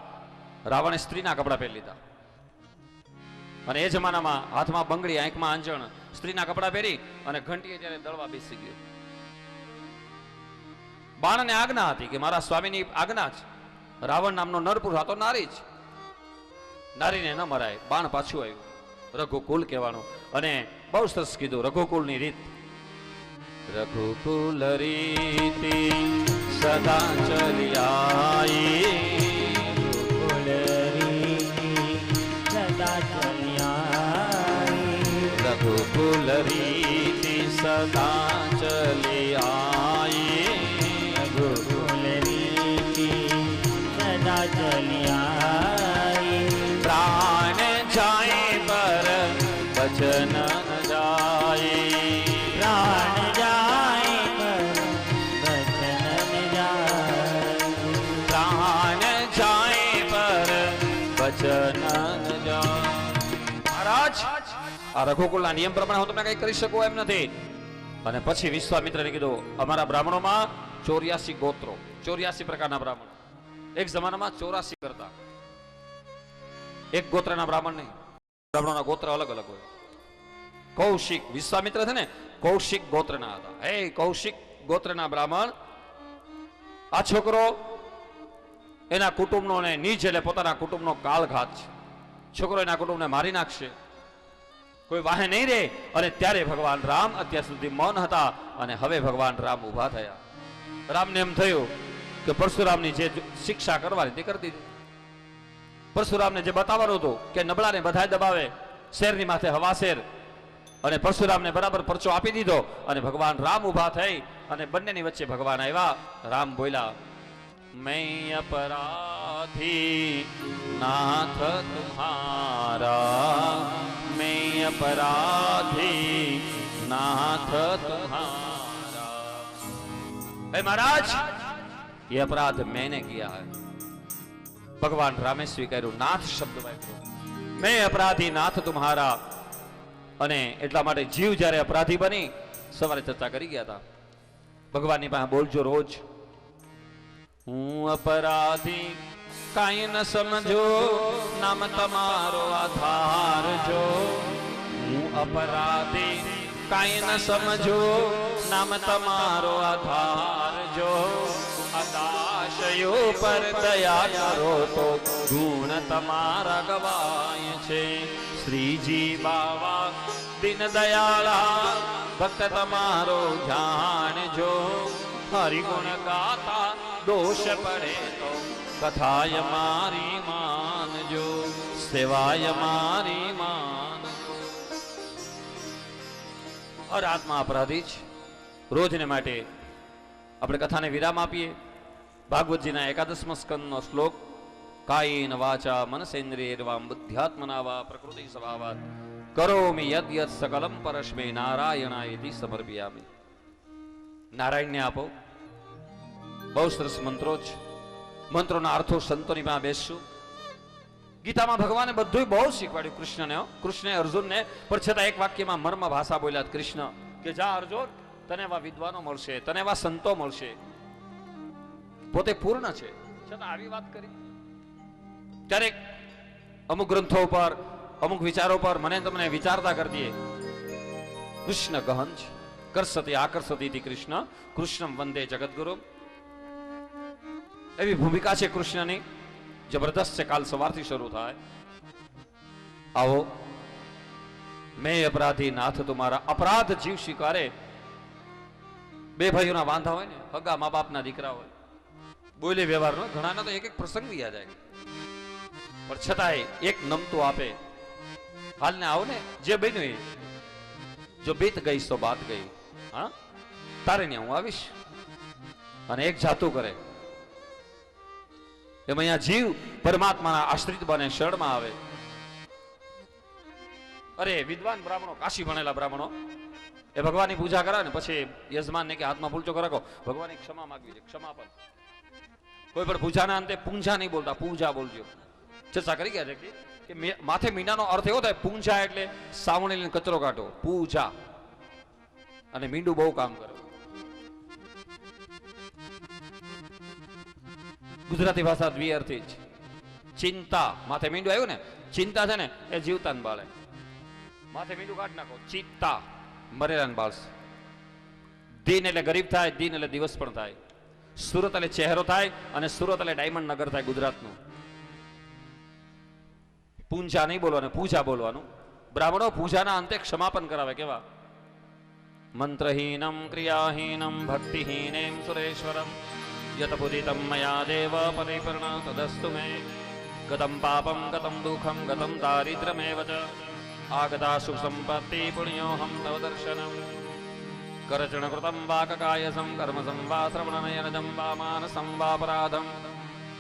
રાવણે સ્ત્રીના કપડા પહેરી લીધા. અને એ જમાનામાં હાથમાં બંગડી, આંખમાં આંજણ, સ્ત્રીના કપડા પહેરી અને ઘંટીએ ત્યારે દળવા બેસી ગયો. બાણને આજ્ઞા હતી કે મારા સ્વામીની આજ્ઞા છે. રાવણ નામનો નરપુરુષ હતો નારી જ, નારીને ન મરાય. બાણ પાછું આવ્યું. રઘુકુલ કહેવાનું. અને બહુ સરસ કીધું રઘુકુલની રીત. રઘુકુલ રીતિ સદા ચલી આઈ, રઘુકુલ રીતિ સદા ચલી આઈ, રઘુકુલ રીતિ સદા ચલી આઈ, રઘુકુલ રીતિ સદા ચલી આઈ, પ્રાણ જાય પર વચન ન જાય, પ્રાણ જાય પર વચન ન જાય, પ્રાણ જાય પર વચન ન જાય. મહારાજ આ રઘુકુળના નિયમ પ્રમાણે હું તમને કઈ કરી શકું એમ નથી. અને પછી વિશ્વામિત્રને કીધું અમારા બ્રાહ્મણોમાં 84 ગોત્રો, 84 પ્રકારના બ્રાહ્મણ. એક જમાનામાં 84 કરતા, એક ગોત્રના બ્રાહ્મણ નહીં. બ્રાહ્મણોના ગોત્ર અલગ અલગ હોય. કૌશિક, વિશ્વામિત્ર છે ને કૌશિક ગોત્રના હતા. હે કૌશિક ગોત્રના બ્રાહ્મણ, આ છોકરો એના કુટુંબનો ને નીચ એટલે પોતાના કુટુંબનો કાળઘાત છે. છોકરો એના કુટુંબને મારી નાખશે, કોઈ વાહે નહીં રહે. અને ત્યારે ભગવાન રામ અત્યાર સુધી મૌન હતા અને હવે ભગવાન રામ ઉભા થયા. રામને એમ થયું કે પરશુરામની જે શિક્ષા કરવાની તે કરી દીધી. પરશુરામને જે બતાવવાનું હતું કે નબળાને બધાય દબાવે, શેરની માથે હવાશેર, અને પરશુરામને બરાબર પરચો આપી દીધો. અને ભગવાન રામ ઉભા થઈ અને બંનેની વચ્ચે ભગવાન આવ્યા. રામ બોલ્યા, मैं अपराधी नाथ तुम्हारा, मैं अपराधी नाथ तुम्हारा. हे महाराज ये अपराध मैंने किया है. भगवान रामे स्वीकार्યું, નાથ શબ્દ વાપર્યો. मैं अपराधी नाथ तुम्हारा. અને એટલા માટે જીવ જ્યારે અપરાધી બની, સવારે ચર્ચા કરી ગયા હતા, ભગવાનની પાસે બોલજો રોજ, હું અપરાધી કાંઈ ન સમજો, નામ તમારો આધાર જો. હું અપરાધી કાંઈ ન સમજો, નામ તમારો આધાર જો. અદાશયો પર દયા કરો તો ગુણ તમારા ગવાય છે. શ્રીજી બાવા દિન દયાળા ભક્ત તમારો જાણજો, હરિગુણ ગાતા દોષ પડે તો કથાય મારી માનજો, સેવાય મારી માનજો. और आत्मा अपराधी જ રોજને માટે આપણે કથાને વિરામ આપીએ. ભાગવતજીના 11મા સ્કંદનો શ્લોક, કાયેન વાચા મનસેન્દ્રિયર્વા બુદ્ધ્યાત્મના વા પ્રકૃતિ સ્વભાવાત કરોમિ યદ યદ સકલમ પરસ્મૈ નારાયણાયતિ સમર્પયામિ. નારાયણને આપો. બહુ સરસ મંત્રો જ. મંત્રોના અર્થો સંતોની પાસે બેસશું. ગીતામાં ભગવાને બધું બહુ શીખવાડ્યું કૃષ્ણને. કૃષ્ણે અર્જુનને પણ છતાં એક વાક્યમાં મર્મ ભાષા બોલ્યા કૃષ્ણ કે જા અર્જુન, તને એવા વિદ્વાનો મળશે, તને એવા સંતો મળશે. પોતે પૂર્ણ છે છતાં આવી વાત કરી. ક્યારેક અમુક ગ્રંથો પર, અમુક વિચારો પર મને તમને વિચારતા કરી દઈએ. કૃષ્ણ ગહન છે. કરસતી આકર્ષતી કૃષ્ણ, કૃષ્ણમ વંદે જગદગુરુ. એવી ભૂમિકા છે કૃષ્ણની, જબરદસ્ત છે. કાલ સવારથી શરૂ થાય. આવો મેં અપરાધી નાથ તુમારા. અપરાધ જીવ સ્વીકારે. બે ભાઈઓના વાંધા હોય ને, હગા મા બાપના દીકરા હોય, બોલે વ્યવહાર નો, ઘણાના તો એક એક પ્રસંગ બી યાદ આવે, પણ છતાંય એક નમતું આપે. હાલને આવો ને, જે બન્યું એ જો બીત ગઈ તો બાત ગઈ. હા, તારે ને હું આવીશ. અને એક જાતું કરે એમ અહીંયા જીવ પરમાત્માના આશ્રિત બને, શરણમાં આવે. અરે વિદ્વાન બ્રાહ્મણો, કાશી ભણેલા બ્રાહ્મણો, એ ભગવાનની પૂજા કરાવે ને પછી યજમાનને કે હાથમાં ભૂલચો કરો, ભગવાનની ક્ષમા માંગવી છે, ક્ષમાપન. કોઈ પણ પૂજાના અંતે પૂંજા નહીં બોલતા, પૂજા બોલજો. ચર્ચા કરી ગયા છે કે માથે મીંડાનો અર્થ એવો થાય, પૂંજા એટલે સાવણી લઈને કચરો કાઢો, પૂજા. અને મીંડું બહુ કામ કરે. ગુજરાતી ભાષા દ્વિઅર્થી જ. ચિંતા, માથે મીંડું આવ્યું ને, ચિંતા છે ને એ જીવતાને બાળે. માથે મીંડું કાઢી નાખો, ચિત્તા મરેલાને બાળશે. દિન એટલે ગરીબ થાય, દિન એટલે દિવસ પણ થાય. સુરત એટલે ચહેરો થાય, અને સુરત એટલે ડાયમંડ નગર થાય ગુજરાતનું. પૂંજા નહીં બોલવાનું, પૂજા બોલવાનું. બ્રાહ્મણો પૂજાના અંતે ક્ષમાપન કરાવે. કેવા? મંત્રહીનમ ક્રિયાહીનમ ભક્તિહીનેમ સુરેશ્વરમ યત પુદિતમ મયા દેવ પરિપૂર્ણ તદસ્તુ મે. ગતમ પાપમ ગતમ દુઃખમ ગતમ દારિદ્ર્યમેવ ચ આગતા સુખ સંપત્તિ પુણ્યોહમ તવ દર્શનમ. કરચણ કૃતમ વા કકાયસમ કર્મસમ વા શ્રવણનયનજમ વા માનસમ વા અપરાધમ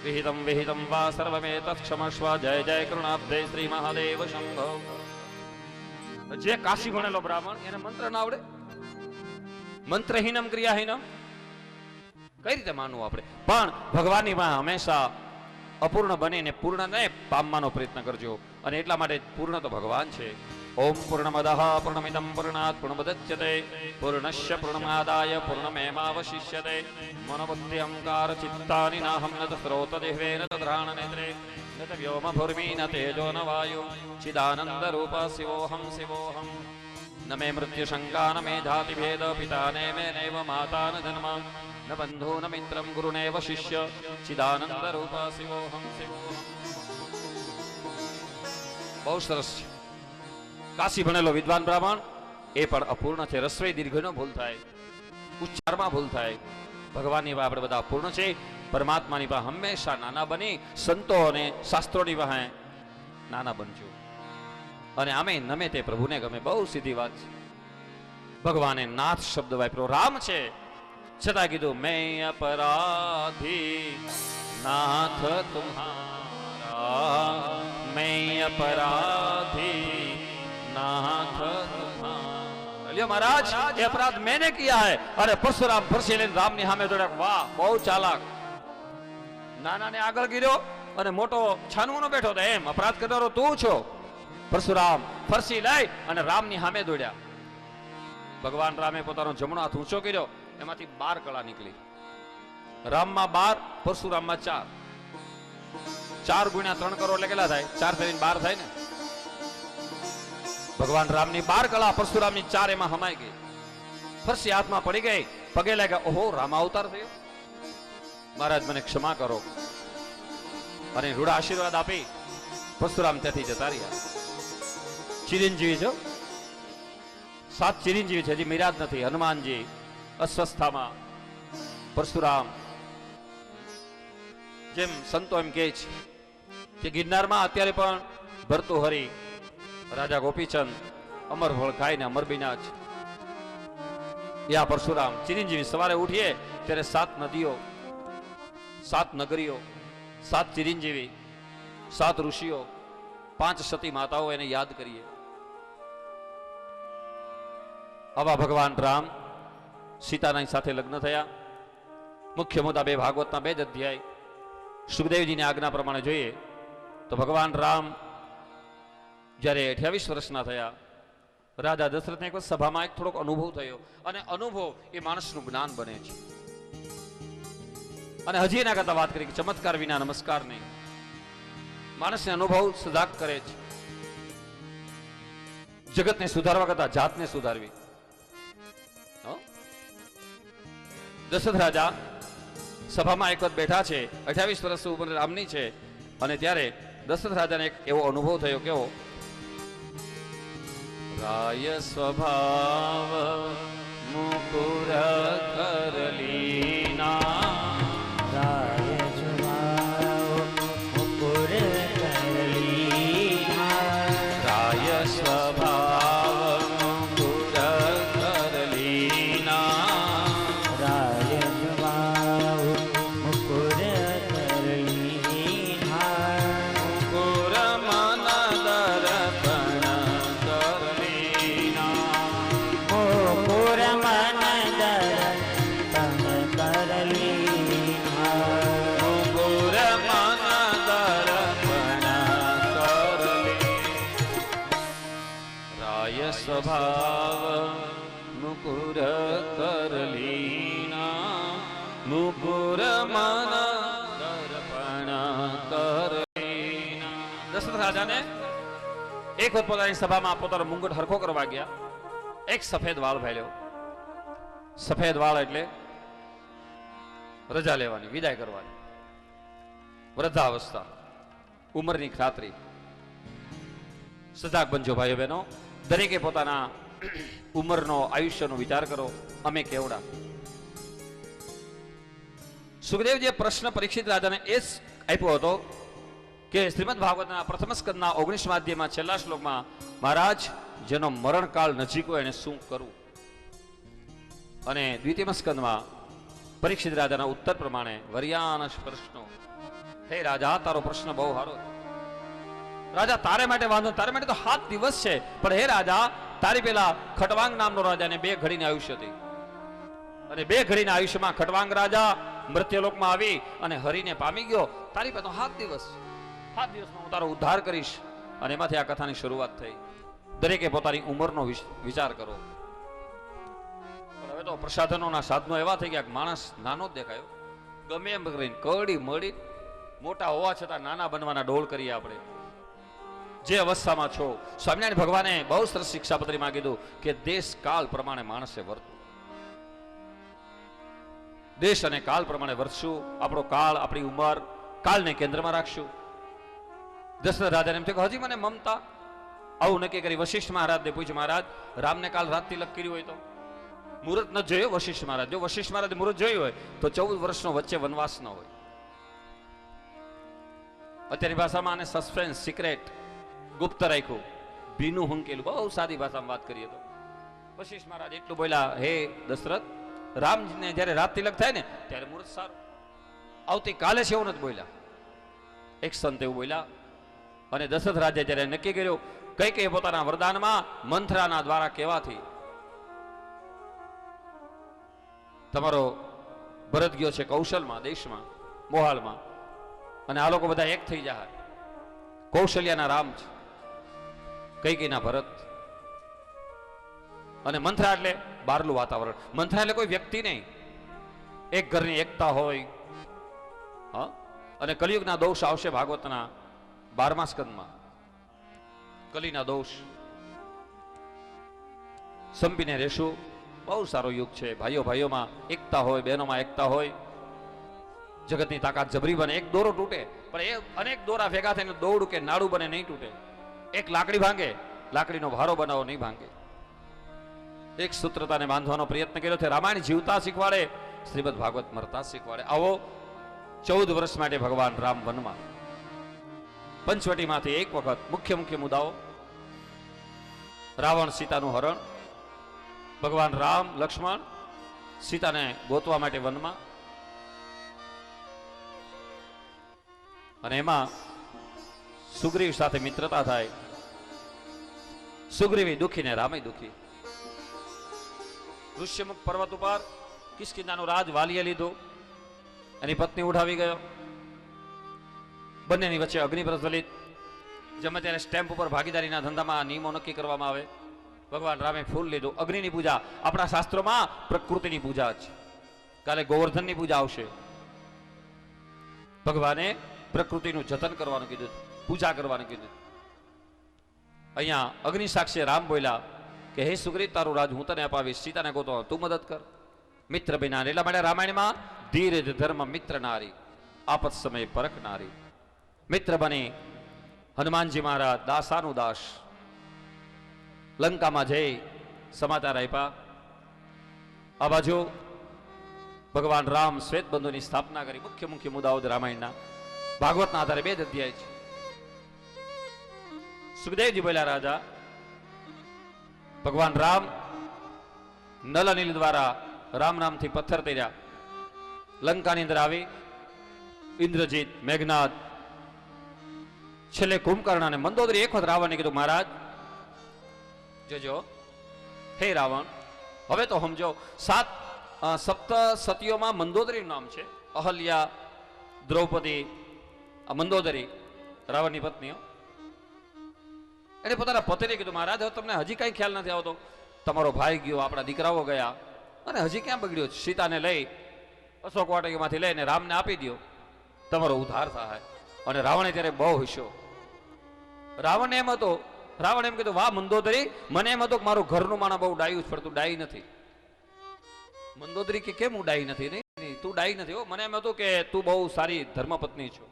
વિહિતમ વિહિતમ વા સર્વમેતત્ ક્ષમસ્વ. જય જય કરુણાબ્ધે શ્રી મહાદેવ શંભો. જે કાશી ભણેલો બ્રાહ્મણ, એને મંત્ર ના આવડે? મંત્રહીનમ ક્રિયાહીનમ કઈ રીતે માનવું આપણે? પણ ભગવાનની પાસે હંમેશા અપૂર્ણ બનીને પૂર્ણને પામવાનો પ્રયત્ન કરજો. અને એટલા માટે પૂર્ણ તો ભગવાન છે. ઓમ પૂર્ણમદઃ પૂર્ણમિદં પૂર્ણાત પૂર્ણમુદચ્યતે પૂર્ણસ્ય પૂર્ણમાદાય પૂર્ણમેવાવશિષ્યતે. મનોબુદ્ધિ અહંકાર ચિત્તાનિ નાહં ન સ્રોત દેહવેન તદ્રાણ નેત્રે ન વ્યોમ ભૂર્મિ ન તેજો ન વાયુ ચિદાનંદ રૂપ શિવોહમ શિવોહમ. ન મે મૃત્યુ શંકા ન મે જાતિ ભેદ પિતા ને મે નૈવ માતા ન જન્મ ન બંધુ ન મિત્રમ ગુરુ નૈવ શિષ્ય ચિદાનંદ રૂપ શિવોહમ શિવોહમ. બહુ સરસ છે. કાશી ભણેલો વિદ્વાન બ્રાહ્મણ એ પણ અપૂર્ણ છે. રસ્વઈ દીર્ઘનો ભૂલ થાય, ઉચ્ચારમાં ભૂલ થાય. ભગવાનની પાસે આપણે બધા પૂર્ણ છે. પરમાત્માની પાસે હંમેશા નાના બની સંતો અને શાસ્ત્રોની પાસે નાના બનજો. અને આમે નમે તે પ્રભુને ગમે. બહુ સીધી વાત છે. ભગવાને નાથ શબ્દ વાપર્યો. રામ છે છતાં કીધું મેં અપરાધી નાથ તુમ્હારા, મેં અપરાધી नाथ तुम्हारा. महाराज ये अपराध मैंने किया है. अरे परशुराम फरसी लेने राम ની સામે દોડ્યા. વાહ, બહુ ચાલાક. નાના ને આગળ ગીર્યો અને મોટો છાનવાનો બેઠો હતો. એમ અપરાધ કરનારો તું છો. પરશુરામ ફરસી લઈ અને રામ ની સામે દોડ્યા. ભગવાન રામે પોતાનો જમણો હાથ ઊંચો કર્યો, એમાંથી 12 કળા નીકળી. રામમાં 12, પરશુરામમાં 4. 4 ગુણ્યા 3 કરો એટલે કેટલા થાય? 4 થઈને 12 થાય ને. ભગવાન રામની 12 કળા, પરશુરામની 4 એમાં હમાઈ ગઈ. ફરસી હાથમાં પડી ગઈ, પગે લાગ્યા. ઓહો, રામ અવતાર થયો. મહારાજ મને ક્ષમા કરો. અને રૂડા આશીર્વાદ આપી પરશુરામ ત્યાંથી જતા રહ્યા. ચિરંજીવી છો, 7 ચિરંજીવી છે, હજી મીરા જ નથી. હનુમાનજી અસ્વસ્થામાં, પરશુરામ, જેમ સંતો એમ કહે છે કે ગિરનારમાં અત્યારે પણ ભર્તુહરી, રાજા ગોપીચંદ અમર ફળ ખાઈને અમર બીના છે. યા પરશુરામ ચિરંજીવી. સવારે ઉઠીએ ત્યારે 7 નદીઓ, 7 નગરીઓ, 7 ચિરંજીવી, 7 ઋષિઓ, 5 સતી માતાઓ એને યાદ કરીએ. આવા ભગવાન રામ સીતાની સાથે લગ્ન થયા. મુખ્ય મુદ્દા 2 ભાગવતના 2 જ અધ્યાય. સુખદેવજીની આજ્ઞા પ્રમાણે જોઈએ તો ભગવાન રામ જ્યારે 28 વર્ષના થયા, રાજા દશરથને એક સભામાં એક થોડોક અનુભવ થયો, અને અનુભવ એ માણસનું જ્ઞાન બને છે. અને હજી એના કરતા વાત કરી કે ચમત્કાર વિના નમસ્કાર નહીં. માણસને અનુભવ સજાગ કરે છે. જગતને સુધારવા કરતા જાતને સુધારવી. દશરથ રાજા સભામાં એક વખત બેઠા છે, 28 વર્ષ ઉંમર રામની છે, અને ત્યારે દશરથ રાજાને એક એવો અનુભવ થયો. કેવો? રાય સ્વભાવ મુકુર કરલીના, રાય સ્વભાવ મુકુર કરલીના, રાય સ્વભાવ મુકુર કરલીના, રાય સ્વભાવ મુકુર કરલીના, મુકુર મન દર્પણ કરલીના, મુકુર મન દર્પણ કરલીના, મુકુર મન દર્પણ કરલી. રાય સ્વભાવ મુકુર કરલીના, મુકુર મન દર્પણ કરલીના. દશરથ રાજાને એક વખત પોતાની સભામાં પોતાનો મુંગટ હરખો કરવા ગયા. એક સફેદ વાળ ફેલ્યો. સફેદ વાળ એટલે રજા લેવાની, વિદાય કરવાની. વૃદ્ધાવસ્થા, ઉંમરની ખાતરી. સજાગ બનજો ભાઈઓ બહેનો. દરેકે પોતાના ઉંમરનો, આયુષ્યનો વિચાર કરો. અમે કેવડા. સુખદેવજીએ પ્રશ્ન પરીક્ષિત રાજાને એ જ આપ્યો હતો કે શ્રીમદ ભાગવતના પ્રથમ સ્કંદના 19મા અધ્યાયમાં છેલ્લા શ્લોકમાં, મહારાજ જેનો મરણકાળ નજીક હોય એને શું કરવું? અને દ્વિતીય સ્કંદમાં પરીક્ષિત રાજાના ઉત્તર પ્રમાણે વર્યાનશ પ્રશ્નો. હે રાજા, તારો પ્રશ્ન બહુ સારો છે. રાજા, તારે માટે વાંધો, તારે માટે તો 7 દિવસ છે, પણ હે રાજા, તારી પેલા ખટવાંગ નામનો રાજાને 2 ઘડીની આયુષ્ય હતી, અને 2 ઘડીના આયુષ્યમાં ખટવાંગ રાજા મૃત્યુલોકમાં આવી અને હરિને પામી ગયો. તારી પાસે તો 7 દિવસ છે. 7 દિવસમાં હું તારો ઉદ્ધાર કરીશ. અને એમાંથી આ કથાની શરૂઆત થઈ. દરેકે પોતાની ઉંમરનો વિચાર કરો. પણ હવે તો પ્રસાધનોના સાધનો એવા થઈ ગયા કે માણસ નાનો જ દેખાયો. ગમે એમ કરીને કડી મળી મોટા હોવા છતાં નાના બનવાના ડોળ કરીએ આપણે. જે અવસ્થામાં છો, સ્વામિનારાયણ ભગવાને બહુ સરસ શિક્ષાપત્રીમાં કીધું કે દેશ કાળ પ્રમાણે માણસે વર્તવું. દેશ અને કાળ પ્રમાણે વર્તશું. આપણો કાળ, આપણી ઉંમર, કાળને કેન્દ્રમાં રાખશું. દશરથ રાજાને એમ થયું કે હજી મને મમતા. આવું નક્કી કરી વશિષ્ઠ મહારાજને પૂછ્યું, મહારાજ રામને કાલ રાત તિલક કર્યું હોય તો? મુહૂર્ત ન જોયો વશિષ્ઠ મહારાજ. જો વશિષ્ઠ મહારાજે મુહૂર્ત જોયું હોય તો 14 વર્ષનો વચ્ચે વનવાસ ન હોય. અત્યારની ભાષામાં આને સસ્પેન્સ, સિક્રેટ, ગુપ્ત રાખ્યું, ભીનું હંકેલું. બહુ સાદી ભાષામાં વાત કરીએ તો વશિષ્ઠ મહારાજ એટલું બોલ્યા, હે દશરથ, રામને જ્યારે રાત તિલક થાય ને ત્યારે મુહૂર્ત સારું, આવતીકાલે છે એવું નથી બોલ્યા. એક સંત એવું બોલ્યા. અને દશરથ રાજે જ્યારે નક્કી કર્યું, કઈ પોતાના વરદાનમાં મંથરાના દ્વારા કહેવાથી તમારો ભરત ગયો છે કૌશલમાં, દેશમાં, મોહાલમાં, અને આ લોકો બધા એક થઈ જાય. કૌશલ્યાના રામ છે, કૈકેયીના ભરત. અને મંથરા એટલે બહારનું વાતાવરણ. મંથરા એટલે કોઈ વ્યક્તિ નહીં, એક ઘરની એકતા હોય. હા, અને કલિયુગના દોષ આવશે ભાગવતના 12મા સ્કંદમાં. કલીના દોષ સંપીને રહેશું. બહુ સારો યુગ છે. ભાઈઓ ભાઈઓમાં એકતા હોય, બહેનોમાં એકતા હોય. જગતની તાકાત જબરી બને. એક દોરો તૂટે પણ એ અનેક દોરા ભેગા થઈને દોડું કે નાડું બને, નહીં તૂટે. એક લાકડી ભાંગે લાકડીનો ભારો બનાવો નહીં ભાંગે. એક સૂત્રતાને બાંધવાનો પ્રયત્ન કર્યો છે. રામાયણ જીવતા શીખવાડે, શ્રીમદ ભાગવત મરતા શીખવાડે. આવો 14 વર્ષ માટે ભગવાન રામ વનમાં. પંચવટીમાંથી એક વખત મુખ્ય મુદ્દાઓ: રાવણ સીતાનું હરણ, ભગવાન રામ લક્ષ્મણ સીતાને ગોતવા માટે વનમાં, અને એમાં સુગ્રીવ સાથે મિત્રતા થાય. સુગ્રીવી દુખી ને રામે દુખી. ઋષ્યમુખ પર્વત ઉપર કિષ્કિંધાનું રાજ વાલીએ લીધું, એની પત્ની ઉઠાવી ગયો. બંનેની વચ્ચે અગ્નિ પ્રજ્વલિત. જેમાં ત્યારે સ્ટેમ્પ ઉપર ભાગીદારીના ધંધામાં નિયમો નક્કી કરવામાં આવે. ભગવાન રામે ફૂલ લીધું. અગ્નિની પૂજા આપણા શાસ્ત્રોમાં પ્રકૃતિની પૂજા છે. કાલે ગોવર્ધનની પૂજા આવશે. ભગવાને પ્રકૃતિનું જતન કરવાનું કીધું, પૂજા કરવાનું કીધું. અહીંયા અગ્નિ સાક્ષી રામ બોલ્યા કે હે સુગ્રીવ, તારું રાજ હું તને અપાવીશ, સીતાને ગોતો તું મદદ કર. મિત્ર બિના. એટલા માટે રામાયણમાં ધીરજ ધર્મ મિત્ર નારી, આપત સમય પરખ નારી. મિત્ર બની હનુમાનજી મહારાજ દાસાનું દાસ લંકામાં જઈ સમાચાર આપ્યા. આ બાજુ ભગવાન રામ શ્વેત બંધુની સ્થાપના કરી. મુખ્ય મુદ્દાઓ રામાયણના ભાગવતના આધારે 2 અધ્યાય છે. સુખદેવજી બોલ્યા, રાજા ભગવાન રામ નલ અનિલ દ્વારા રામ નામથી પથ્થર તર્યા, લંકાની અંદર આવી. ઇન્દ્રજીત, મેઘનાદ, છેલ્લે કુંભકર્ણ અને મંદોદરી એક વખત રાવણને કીધું, મહારાજ જોજો, હે રાવણ, હવે તો સમજો, 7 સપ્ત સતીઓમાં મંદોદરીનું નામ છે. અહલ્યા, દ્રૌપદી, મંદોદરી રાવણની પત્નીઓ. એને પોતાના પતિને કીધું, મહારાજ હવે તમને હજી કઈ ખ્યાલ નથી આવતો? તમારો ભાઈ ગયો, આપણા દીકરાઓ ગયા, અને હજી ક્યાં બગડ્યો? સીતાને લઈ અશોક વાટિકામાંથી લઈને રામને આપી દો, તમારો ઉદ્ધાર થાય. અને રાવણે ત્યારે બહુ હસ્યો. રાવણ એમ હતો, રાવણ એમ કીધું, વાહ મંદોદરી, મને એમ હતું કે મારું ઘરનું માણસ બહુ ડાયું છે, પણ તું ડાઈ નથી. મંદોદરી કે કેમ હું ડાઈ નથી? નહીં, તું ડાઈ નથી હો. મને એમ હતું કે તું બહુ સારી ધર્મપત્ની છો,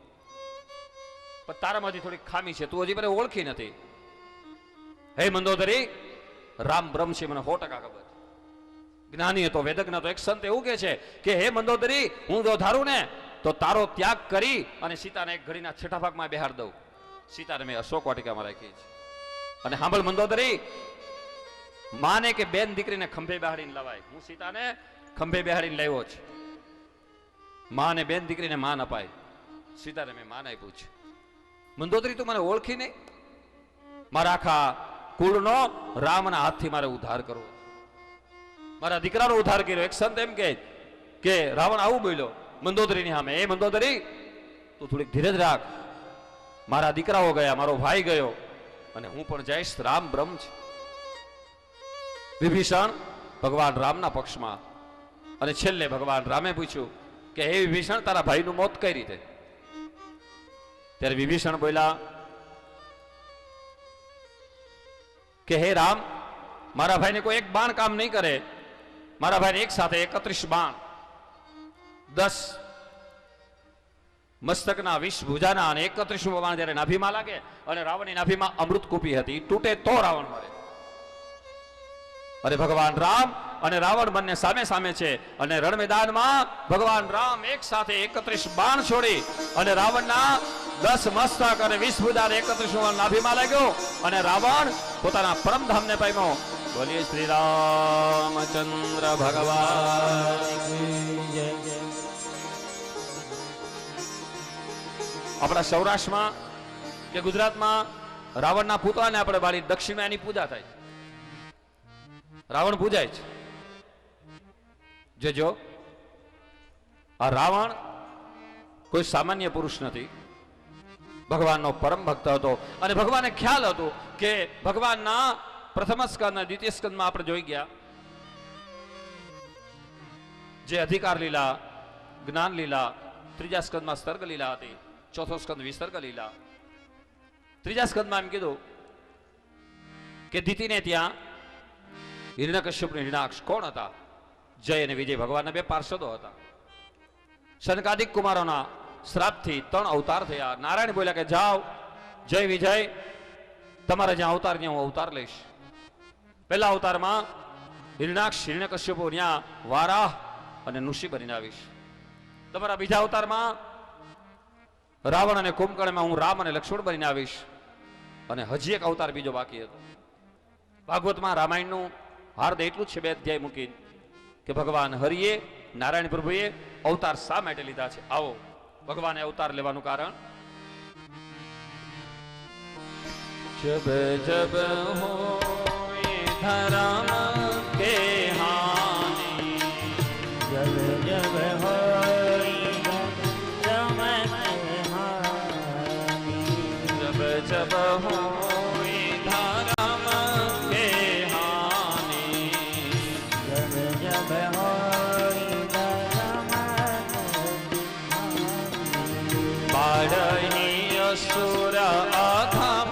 પણ તારામાં હજી થોડી ખામી છે, તું હજી મને ઓળખી નથી. હે મંદોદરી, રામ બ્રહ્મ છે, મને 100% ખબર છે. જ્ઞાની હતો, વેદજ્ઞ હતો. એક સંત એવું કહે છે કે હે મંદોદરી, હું જો ધારું ને તો તારો ત્યાગ કરી અને સીતાને એક ઘડીના છઠ્ઠા ભાગમાં બેહાડ દઉં. સીતાને મેં અશોક વાટિકામાં રાખી છે. અને સાંભળ મંદોદરી, માને કે બેન દીકરીને ખંભે બેહાડીને લવાય. હું સીતાને ખંભે બેહાડીને લાવ્યો છે. માને બેન દીકરીને માન અપાય, સીતાને મેં માન આપ્યું છે. મંદોદરી, તું મને ઓળખી નહીં? મારા આખા કુળનો રામના હાથથી મારે ઉદ્ધાર કરવો, મારા દીકરાનો ઉદ્ધાર કર્યો. એક સંત એમ કહે કે રાવણ આવું બોલ્યો મંદોદરીની સામે, એ મંદોદરી, તું થોડીક ધીરજ રાખ. મારા દીકરાઓ ગયા, મારો ભાઈ ગયો, અને હું પણ જઈશ. રામ બ્રહ્મ છે. વિભીષણ ભગવાન રામના પક્ષમાં. અને છેલ્લે ભગવાન રામે પૂછ્યું કે હે વિભીષણ, તારા ભાઈનું મોત કઈ રીતે? ત્યારે વિભીષણ બોલ્યા કે હે રામ, મારા ભાઈને કોઈ એક બાણ કામ નહીં કરે. મારા ભાઈને એક સાથે 31 બાણ, 10 મસ્તકના, 20 ભુજાના, અને 31 બાણ જ્યારે નાભીમાં લાગે, અને રાવણની નાભીમાં અમૃત કૂપી હતી, તૂટે તો રાવણ મરે. અને ભગવાન રામ અને રાવણ બંને સામે સામે છે. અને રણ મેદાનમાં ભગવાન રામ એક સાથે 31 બાણ છોડી અને રાવણના 10 મસ્તક અને 20 ભુજા 31 નાભીમાં લાગ્યો, અને રાવણ પોતાના પરમધામને પામ્યો. બોલીએ શ્રી રામચંદ્ર ભગવાન. આપણા સૌરાષ્ટ્રમાં કે ગુજરાતમાં રાવણના પૂતળાને આપણે બાળી દક્ષિણમાં એની પૂજા થાય. રાવણ પૂજાય છે. જોજો, આ રાવણ કોઈ સામાન્ય પુરુષ નથી, ભગવાનનો પરમ ભક્ત હતો. અને ભગવાનને ખ્યાલ હતો કે ભગવાનના પ્રથમ સ્કંદ અને દ્વિતીય સ્કંદમાં આપણે જોઈ ગયા જે અધિકાર લીલા, જ્ઞાન લીલા, ત્રીજા સ્કંદમાં સર્ગ લીલા હતી, ચોથો સ્કંદ વિસર્ગ લીલા. ત્રીજા સ્કંદમાં એમ કીધું કે દિતિને ત્યાં હિરણ્યકશ્યપ અને હિરણાક્ષ કોણ હતા? જય અને વિજય ભગવાનના 2 પાર્ષદો હતા. શનકાદિક કુમારોના શ્રાપથી 3 અવતાર થયા. નારાયણ બોલ્યા કે જાઓ, જય વિજય તમારે જ્યાં અવતાર ત્યાં હું અવતાર લઈશ. પહેલા અવતારમાં હિરણાક્ષ હિરણ્યકશ્યપો ત્યાં વારાહ અને નૃષિ બનીને આવીશ. તમારા બીજા અવતારમાં રાવણ અને કુંભકર્ણમાં હું રામ અને લક્ષ્મણ બનીને આવીશ. અને હજી એક અવતાર બીજો બાકી હતો. ભાગવતમાં રામાયણનું હાર્દ એટલું જ છે, 2 અધ્યાય મૂકી, કે ભગવાન હરિએ નારાયણ પ્રભુએ અવતાર શા માટે લીધા છે. આવો ભગવાને અવતાર લેવાનું કારણ. જબ જબ હોય ધરમ કે હાનિ, જબ જબ હોય ધર્મ કે હાનિ, જબ જબ હોય ધરમ કે હાનિ, જબ જબ હોય ધર્મ બાળહી અસુર અધમ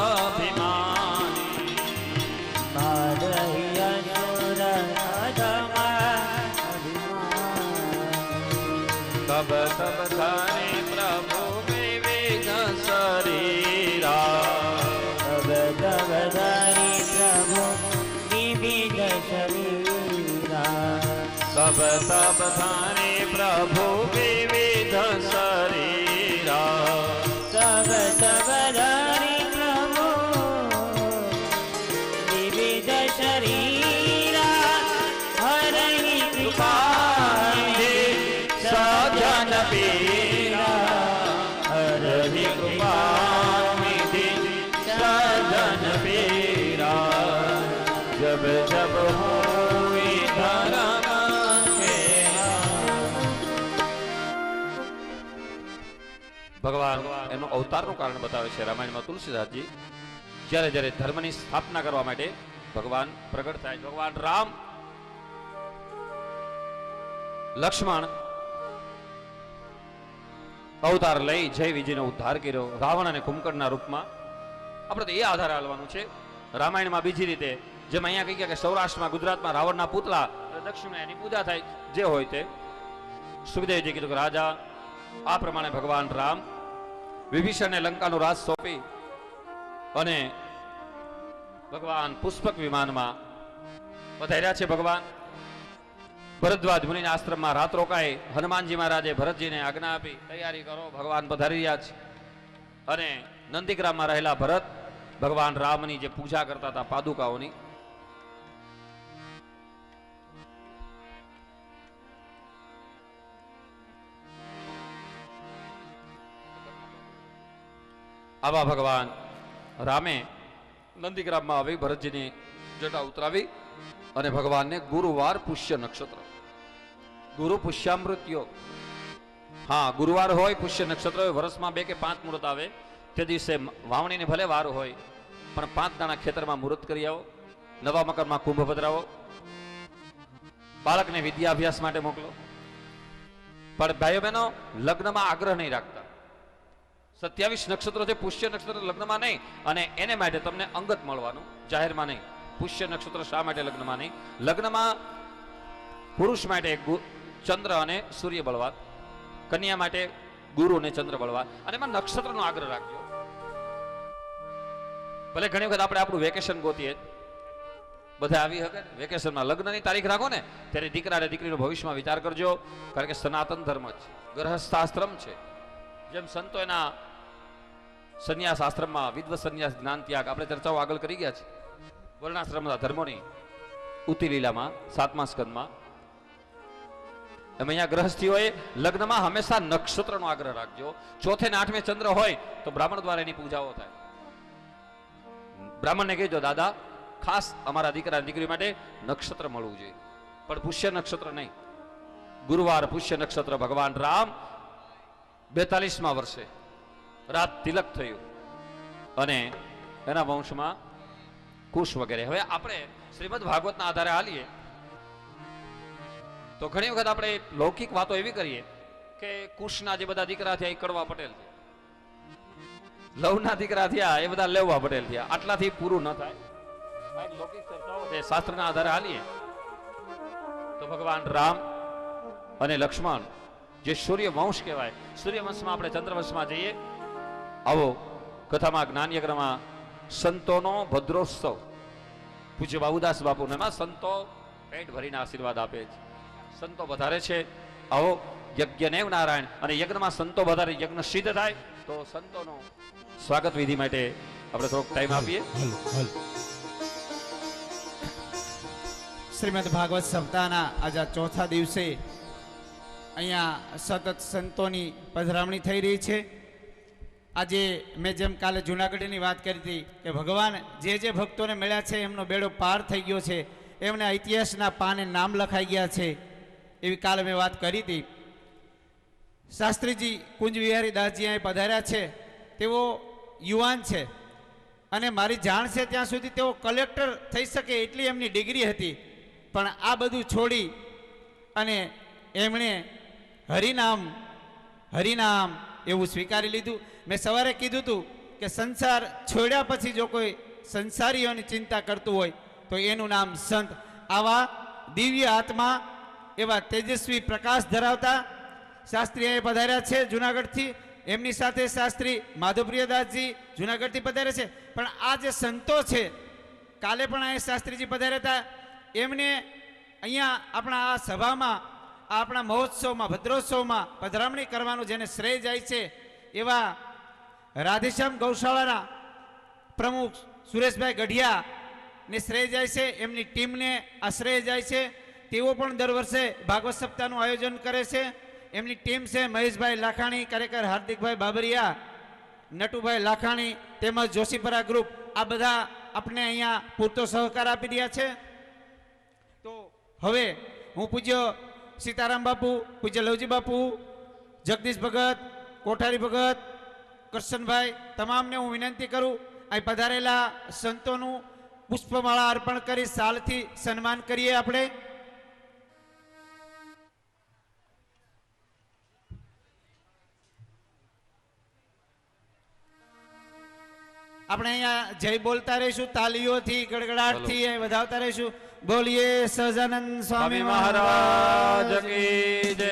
અભિમાની, બારહ્ય સુર અધમ અભિમાની, તબ તબ ધરે પ્રભુ વિવિધ શરીરા, તબ તબ ધરી પ્રભુ વિવિધ શરીરા, તબ તબ ધરે પ્રભુ વિવિધ શરીરા, તબ તબ ધરી પ્રભુ વિવિધ શરીરા, હરિ કૃપાનિધિ સજન પીરા, હરિ કૃપાનિધિ સજન પીરા, જબ જબ હોઈ ધરમ કે હાનિ. ભગવાન એનું અવતારનું કારણ બતાવે છે રામાયણમાં તુલસીદાસજી. જ્યારે જ્યારે ધર્મની સ્થાપના કરવા માટે ભગવાન પ્રગટ થાય. ભગવાન રામ, લક્ષ્મણ અવતાર લઈ જય વિજયનો ઉદ્ધાર કર્યો રાવણ અને કુંભકર્ણના રૂપમાં. આપણે તો એ આધારે હાલવાનું છે. રામાયણમાં બીજી રીતે, જેમ અહીંયા કહી ગયા કે સૌરાષ્ટ્રમાં ગુજરાતમાં રાવણના પૂતળા, દક્ષિણમાં એની પૂજા થાય, જે હોય તે. સુખદેવજી કીધું કે રાજા, આ પ્રમાણે ભગવાન રામ વિભીષણને લંકાનું રાજ સોંપી અને ભગવાન પુષ્પક વિમાનમાં પધાર્યા છે. ભગવાન ભરદ્વાજ મુનિના આશ્રમમાં રાત રોકાય. હનુમાનજી મહારાજે ભરતજીને આજ્ઞા આપી, તૈયારી કરો, ભગવાન પધારી રહ્યા છે. અને નંદીગ્રામમાં રહેલા ભરત ભગવાન રામની જે પૂજા કરતા હતા પાદુકાઓની, આવા ભગવાન રામે નંદીગ્રામમાં આવી ભરતજીની જટા ઉતરાવી અને ભગવાનને ગુરુવાર પુષ્ય નક્ષત્ર, ગુરુ પુષ્યામૃત યોગ, હા ગુરુવાર હોય, પુષ્ય નક્ષત્ર હોય, વર્ષમાં 2 કે 5 મુહૂર્ત આવે, તે દિવસે વાવણીને ભલે વાર હોય પણ 5 દાણા ખેતરમાં મુહૂર્ત કરી આવો, નવા મકાનમાં કુંભ પધરાવો, બાળકને વિદ્યાભ્યાસ માટે મોકલો. પણ ભાઈઓ બહેનો, લગ્નમાં આગ્રહ નહીં રાખતા. 27 નક્ષત્રો છે, પુષ્ય નક્ષત્ર લગ્નમાં નહીં. અને એને માટે તમને અંગત મળવાનું, જાહેરમાં નહીં. પુષ્ય નક્ષત્ર શા માટે લગ્નમાં નહીં? લગ્નમાં પુરુષ માટે ચંદ્ર અને સૂર્ય બળવાન, કન્યા માટે ગુરુ અને ચંદ્ર બળવાન, અને એમાં નક્ષત્રનો આગ્રહ રાખજો. ભલે ઘણી વખત આપણે આપણું વેકેશન ગોતીએ, બધા આવી શકે ને વેકેશનમાં, લગ્નની તારીખ રાખો ને ત્યારે દીકરા અને દીકરીનો ભવિષ્યમાં વિચાર કરજો. કારણ કે સનાતન ધર્મ છે, ગ્રહસ્થાશ્રમ છે. જેમ સંતો એના સંન્યાસ આશ્રમમાં વિદ્વ સંન્યાસ જ્ઞાન ત્યાગ, આપણે ચર્ચાઓ આગળ કરી ગયા છે. વર્ણાશ્રમના ધર્મોની ઉતિ લીલામાં 7મા સ્કંદમાં. અહીંયા ગ્રહસ્થીઓએ લગ્નમાં હંમેશા નક્ષત્રનો આગ્રહ રાખજો. 4 ને 8મે ચંદ્ર હોય તો બ્રાહ્મણ દ્વારા એની પૂજાઓ થાય. બ્રાહ્મણને કહેજો, દાદા ખાસ અમારા દીકરા દીકરી માટે નક્ષત્ર મળવું જોઈએ, પણ પુષ્ય નક્ષત્ર નહીં. ગુરુવાર પુષ્ય નક્ષત્ર. ભગવાન રામ 42મા વર્ષે રાત તિલક થયું અને એના વંશમાં કુશ વગેરે. હવે આપણે શ્રીમદ ભાગવતના આધારે હાલીએ તો ઘણી વખત આપણે લૌકિક વાતો એવી કરીએ કે કુશના જે બધા દીકરા થયા એ કડવા પટેલ થયા, લવના દીકરા થયા એ બધા લેવા પટેલ થયા. આટલાથી પૂરું ન થાય. લૌકિક ચર્ચાઓ છે, શાસ્ત્રના આધારે હાલીએ તો ભગવાન રામ અને લક્ષ્મણ જે સૂર્યવંશ કહેવાય, સૂર્યવંશમાં આપણે ચંદ્રવંશમાં જઈએ. આવો કથામાં જ્ઞાનયજ્ઞમાં સંતોનો ભદ્રોત્સવ. પૂજ્ય બાબુદાસ બાપુને એમાં સંતો પેટ ભરીને આશીર્વાદ આપે છે. સંતો વધારે છે. આવો યજ્ઞ નારાયણ, અને યજ્ઞમાં સંતો વધારે યજ્ઞ સિદ્ધ થાય. તો સંતોનો સ્વાગત વિધિ માટે આપણે થોડોક ટાઈમ આપીએ. શ્રીમદ ભાગવત સપ્તાહના આજે ચોથા દિવસે અહીંયા સતત સંતોની પધરામણી થઈ રહી છે. આજે મેં જેમ કાલે જૂનાગઢની વાત કરી હતી કે ભગવાન જે ભક્તોને મળ્યા છે એમનો બેડો પાર થઈ ગયો છે, એમને ઇતિહાસના પાને નામ લખાઈ ગયા છે, એવી કાલે મેં વાત કરી હતી. શાસ્ત્રીજી કુંજ વિહારી દાસજી અહીં પધાર્યા છે. તેઓ યુવાન છે અને મારી જાણ છે ત્યાં સુધી તેઓ કલેક્ટર થઈ શકે એટલી એમની ડિગ્રી હતી. પણ આ બધું છોડી અને એમણે હરિનામ એવું સ્વીકારી લીધું. મેં સવારે કીધું હતું કે સંસાર છોડ્યા પછી જો કોઈ સંસારીઓની ચિંતા કરતું હોય તો એનું નામ સંત. આવા દિવ્ય આત્મા, એવા તેજસ્વી પ્રકાશ ધરાવતા શાસ્ત્રી અહીં પધાર્યા છે જુનાગઢથી. એમની સાથે શાસ્ત્રી માધવપ્રિયદાસજી જુનાગઢથી પધાર્યા છે. પણ આ જે સંતો છે, કાલે પણ અહીં શાસ્ત્રીજી પધાર્યા હતા. એમને અહીંયા આપણા આ સભામાં, આપણા મહોત્સવમાં, ભદ્રોત્સવમાં પધરામણી કરવાનું જેને શ્રેય જાય છે એવા રાધેશ્યામ ગૌશાળાના પ્રમુખ સુરેશભાઈ ગઢિયા ને શ્રેય જાય છે. એમની ટીમને આ શ્રેય જાય છે. તેઓ પણ દર વર્ષે ભાગવત સપ્તાહનું આયોજન કરે છે. એમની ટીમ છે મહેશભાઈ લાખાણી, કાર્યકર હાર્દિકભાઈ બાબરિયા, નટુભાઈ લાખાણી તેમજ જોશીપરા ગ્રુપ. આ બધા આપણે અહીંયા પૂરતો સહકાર આપી રહ્યા છે. તો હવે હું પૂજ્ય સીતારામ બાપુ, પૂજ્ય લવજી બાપુ, જગદીશ ભગત, કોઠારી ભગત, કરશનભાઈ તમામને હું વિનંતી કરું અહીં પધારેલા સંતોનું પુષ્પમાળા અર્પણ કરી સાલથી સન્માન કરીએ. આપણે અહીંયા જય બોલતા રહીશું, તાલીઓથી, ગડગડાટથી વધાવતા રહીશું. બોલીએ સહજાનંદ સ્વામી મહારાજ કી જય.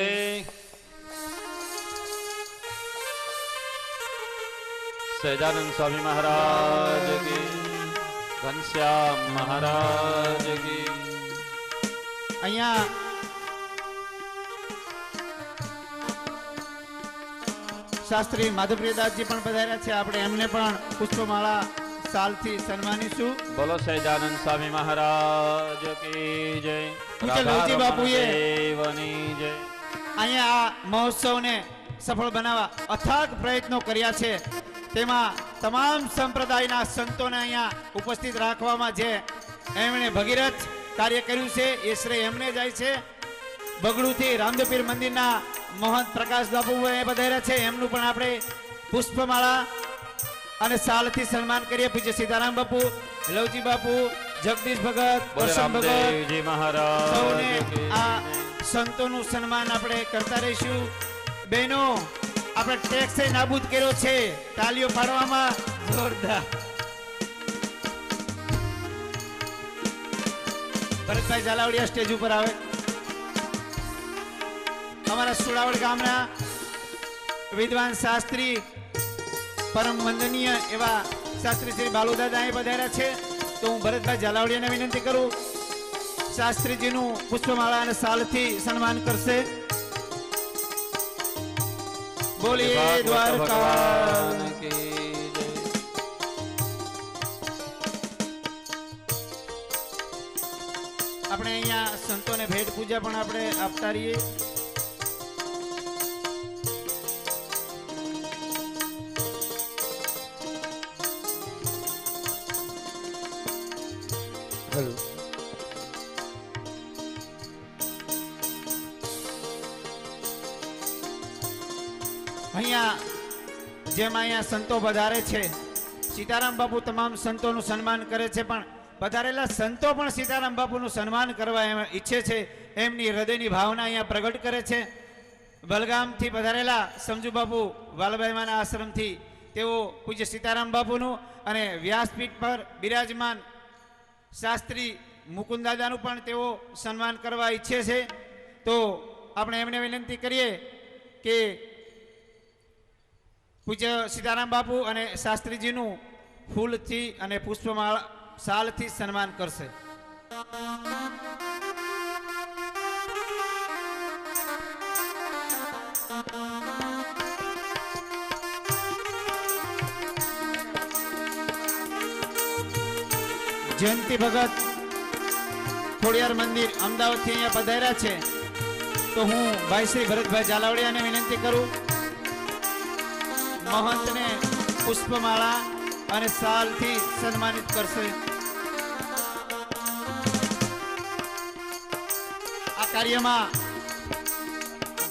સહજાનંદ સ્વામી મહારાજ કી, ઘનશ્યામ મહારાજ કી. અહીંયા શાસ્ત્રી માધવપ્રિયદાસજી પણ પધાર્યા છે. આપણે એમને પણ પુષ્પમાળા સાલથી સન્માનીશું. બોલો સહજાનંદ સ્વામી મહારાજ કી જય. પૂજ્ય લવજી બાપુએ દેવની જય. અહીંયા આ મહોત્સવને સફળ બનાવવા અથાગ પ્રયત્નો કર્યા છે. તેમાં તમામ સંપ્રદાયના સંતોને અહીંયા ઉપસ્થિત રાખવામાં જે એમણે ભગીરથ કાર્ય કર્યું છે એ શ્રેય એમને જાય છે. બગડુથી રામદેવપીર મંદિરના મોહન પ્રકાશ બાપુ પધાર્યા છે. એમનું પણ આપણે પુષ્પમાળા અને સાલથી સન્માન કરીએ. પૂજ્ય સીતારામ બાપુ, લવજી બાપુ, જગદીશ ભગત, કરશન ભગત મહારાજ સૌને આ સંતોનું સન્માન આપણે કરતા રહીશું. બહેનો, આપણે ટેક્સ નાબૂદ કર્યો છે, તાલીઓ પાડવામાં જોરદાર. ભરતભાઈ ઝાલાવડિયા સ્ટેજ ઉપર આવે. અમારા સુડાવડ ગામના વિદ્વાન શાસ્ત્રી, પરમ વંદનીય એવા શાસ્ત્રી શ્રી બાલુદાદા અહીં પધાર્યા છે. તો હું ભરતભાઈ ઝાલાવડિયાને વિનંતી કરું, શાસ્ત્રીજીનું પુષ્પમાળા અને સાલથી સન્માન કરશે. બોલીએ દ્વારકા. આપણે અહીંયા સંતોને ભેટ પૂજા પણ આપણે આપતા રહીએ. અહીંયા જેમ અહીંયા સંતો પધારે છે, સીતારામ બાપુ તમામ સંતોનું સન્માન કરે છે, પણ પધારેલા સંતો પણ સીતારામ બાપુનું સન્માન કરવા એમ ઈચ્છે છે. એમની હૃદયની ભાવના અહીંયા પ્રગટ કરે છે. બલગામથી પધારેલા સમજુ બાપુ વાલભાઈમાના આશ્રમથી તેઓ પૂજ્ય સીતારામ બાપુનું અને વ્યાસપીઠ પર બિરાજમાન શાસ્ત્રી મુકુંદાદાનું પણ તેઓ સન્માન કરવા ઈચ્છે છે. તો આપણે એમને વિનંતી કરીએ કે પૂજ્ય સીતારામ બાપુ અને શાસ્ત્રીજીનું ફૂલથી અને પુષ્પમાળા શાલથી સન્માન કરશે. જયંતિ ભગત ખોડિયાર મંદિર અમદાવાદથી અહીંયા પધાર્યા છે, તો હું ભાઈ શ્રી ભરતભાઈ ઝાલાવડિયાને વિનંતી કરું મહંતને પુષ્પમાળા અને શાલથી સન્માનિત કરશે. આ કાર્યમાં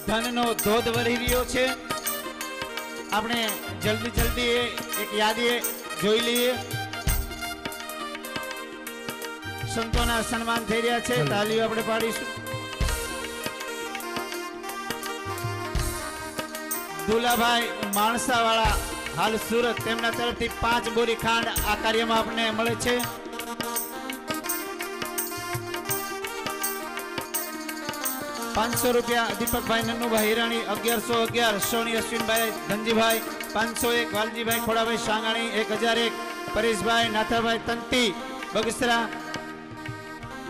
ધનનો ધોધ વળી રહ્યો છે. આપણે જલ્દી એક યાદી જોઈ લઈએ. સંતોના સન્માન થઈ રહ્યા છે, તાલીઓ આપણે પાડીશું. દુલાભાઈ માણસાવાળા હાલ સુરત, તેમના તરફથી 5 બોરી ખાંડ આ કાર્યમાં આપણને મળે છે. ₹500 દીપકભાઈ નન્નુભાઈ હિરાણી, 1111 સોની અશ્વિનભાઈ ધનજીભાઈ, 501 વાલજીભાઈ ખોડાભાઈ સાંગાણી, 1001 પરેશભાઈ નાથાભાઈ તંતી બગસરા,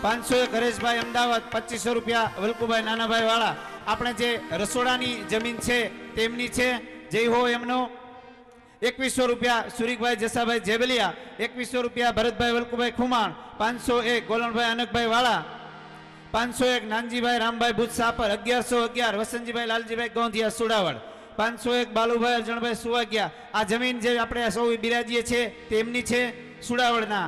501 હરેશભાઈ અમદાવાદ, ₹2500 વલ્કુભાઈ નાનાભાઈ વાળા. આપણે જે રસોડાની જમીન છે તેમની છે, જય હો એમનો. ₹2100 સુરીકભાઈ જસાભાઈ જેબલિયા, ₹2100 ભરતભાઈ વલ્કુભાઈ ખુમાણ, 501 ગોલણભાઈ અનકભાઈ વાળા, 501 નાનજીભાઈ રામભાઈ ભૂત સાપર, 1111 વસંતજીભાઈ લાલજીભાઈ ગોંધિયા સુડાવડ, 501 બાલુભાઈ અર્જણભાઈ સુવાગ્યા. આ જમીન જે આપણે સૌ બિરાજીએ છીએ તેમની છે સુડાવડના.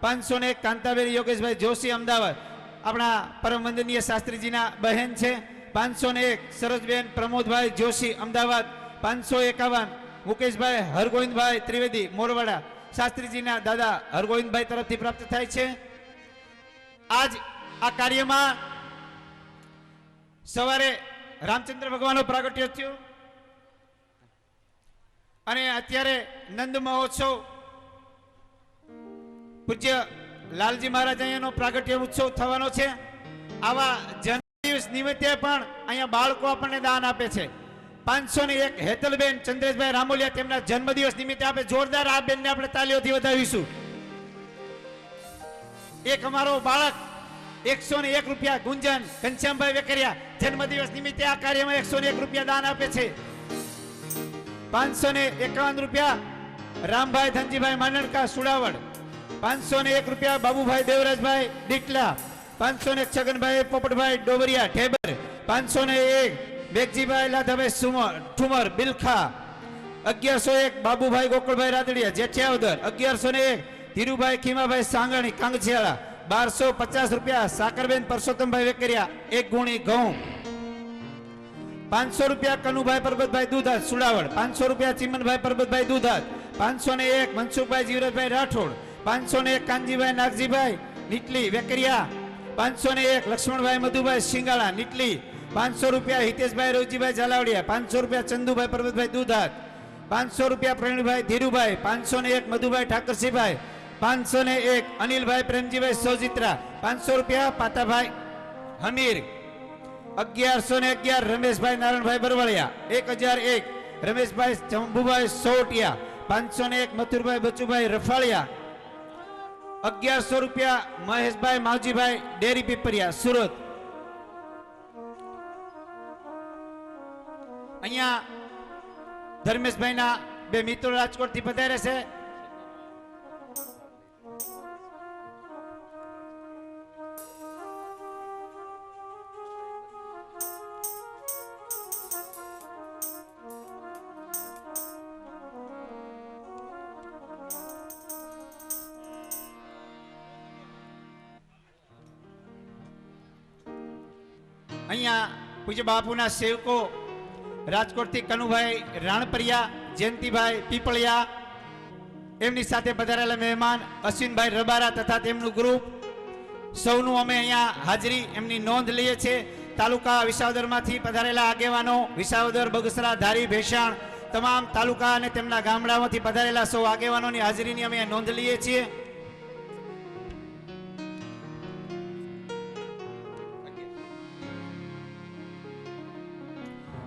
501 કાંતાબેન યોગેશભાઈ જોશી અમદાવાદ, આપણા પરમ વંદનીય શાસ્ત્રીજીના બહેન છે. 501 સરોજબેન પ્રમોદભાઈ જોશી અમદાવાદ, 551 મુકેશભાઈ હરગોવિંદભાઈ ત્રિવેદી મોરવાડા, શાસ્ત્રીજીના દાદા હરગોવિંદભાઈ તરફથી પ્રાપ્ત થાય છે. આજ આ કાર્યમાં સવારે રામચંદ્ર ભગવાનનો પ્રાગટ્ય થયો અને અત્યારે નંદ મહોત્સવ પૂજ્ય લાલજી મહારાજ અહીંયાનો પ્રાગટ્ય ઉત્સવ થવાનો છે. આવા જન્મદિવસ નિમિત્તે પણ અહીંયા બાળકો આપણને દાન આપે છે. 501 હેતલબેન ચંદ્રેશભાઈ રામોલિયા, તેમના જન્મદિવસ નિમિત્તે આપણે જોરદાર આ બેનને આપણે તાલીઓથી વધાવીશું. એક અમારો બાળક ₹101 ગુંજન ઘનશ્યામભાઈ વેકરિયા, જન્મદિવસ નિમિત્તે આ કાર્યમાં ₹101 દાન આપે છે. ₹551 રામભાઈ ધનજીભાઈ માનડકા સુડાવડ, ₹501 બાબુભાઈ દેવરાજભાઈ ડીટલા, 501 છગનભાઈ પોપટભાઈ ડોબરિયા ઠેબર, 501 બેગજીભાઈ લાધાભાઈ ઠુમર બિલખા, 1101 બાબુભાઈ ગોકળભાઈ રાદડિયા જેઠિયાવદર, 1101 ધીરુભાઈ ખીમાભાઈ સાંગણી કાંગછિયાળા, ₹1250 સાકરબેન પરસોત્તમભાઈ વેકરિયા 1 ગુણી ઘઉં, ₹500 કનુભાઈ પરબતભાઈ દુધાત સુડાવડ, ₹500 ચિમનભાઈ પરબતભાઈ દુધાત, 501 મનસુખભાઈ જીવરાજભાઈ રાઠોડ, 501 કાનજીભાઈ નાગજીભાઈ નીટલી વેકરિયા, 501 લક્ષ્મણભાઈ મધુભાઈ સિંગાળા નીટલી, ₹500 હિતેશભાઈ રોજીભાઈ ઝાલાવડિયા, ₹500 ચંદુભાઈ પરબતભાઈ દુધાત, ₹500 પ્રવીણભાઈ ધીરુભાઈ, 501 મધુભાઈ ઠાકરસિંહભાઈ, 501 અનિલભાઈ પ્રેમજીભાઈ સોજિત્રા, ₹500 પાતાભાઈ હમીર, 1111 રમેશભાઈ નારાયણભાઈ બરવાળિયા, 1001 રમેશભાઈ ચંબુભાઈ સોટિયા, 501 મથુરભાઈ બચુભાઈ રફાળિયા, ₹1100 મહેશભાઈ માવજીભાઈ ડેરી પીપરિયા સુરત. અહીંયા ધર્મેશભાઈના 2 મિત્રો રાજકોટથી પધારે છે. અહીંયા પૂજ્ય બાપુના સેવકો રાજકોટથી કનુભાઈ રાણપરિયા, જયંતિભાઈ પીપળિયા, એમની સાથે પધારેલા મહેમાન અશ્વિનભાઈ રબારા તથા તેમનું ગ્રુપ, સૌનું અમે અહીંયા હાજરી એમની નોંધ લઈએ છીએ. તાલુકા વિસાવદરમાંથી પધારેલા આગેવાનો, વિસાવદર, બગસરા, ધારી, ભેસાણ તમામ તાલુકા અને તેમના ગામડામાંથી પધારેલા સૌ આગેવાનોની હાજરીની અમે નોંધ લઈએ છીએ.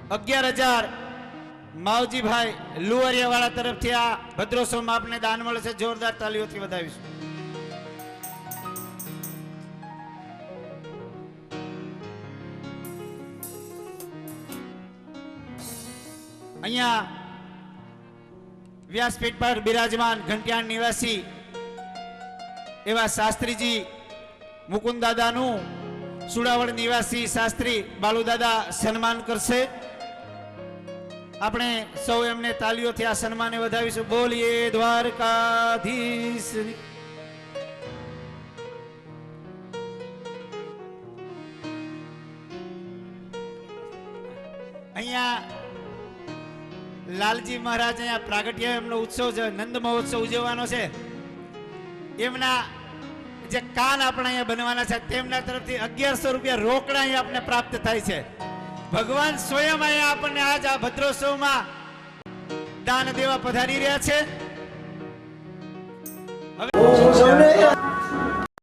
₹11,000 માવજીભાઈ લુવરિયા વાળા તરફથી આ ભદ્રોત્સવમાં આપને દાન મળે છે. જોરદાર તાલીઓથી વધાવીશું. અહીંયા વ્યાસપીઠ પર બિરાજમાન ઘંટિયાણ નિવાસી એવા શાસ્ત્રીજી મુકુંદાદાનું સુડાવડ નિવાસી શાસ્ત્રી બાલુદાદા સન્માન કરશે. આપણે સૌ એમને તાલીઓથી આ સન્માને વધાવીશું. બોલીએ દ્વારકાધીશ. અહીંયા લાલજી મહારાજ અહીંયા પ્રાગટ્ય એમનો ઉત્સવ છે, નંદ મહોત્સવ ઉજવવાનો છે. એમના જે કાન આપણે અહીંયા બનવાના છે તેમના તરફથી 1100 રૂપિયા રોકડા અહીંયા આપને પ્રાપ્ત થાય છે. ભગવાન સ્વયં અહીંયા આપણને આજ આ ભદ્રોત્સવમાં દાન દેવા પધારી રહ્યા છે. હવે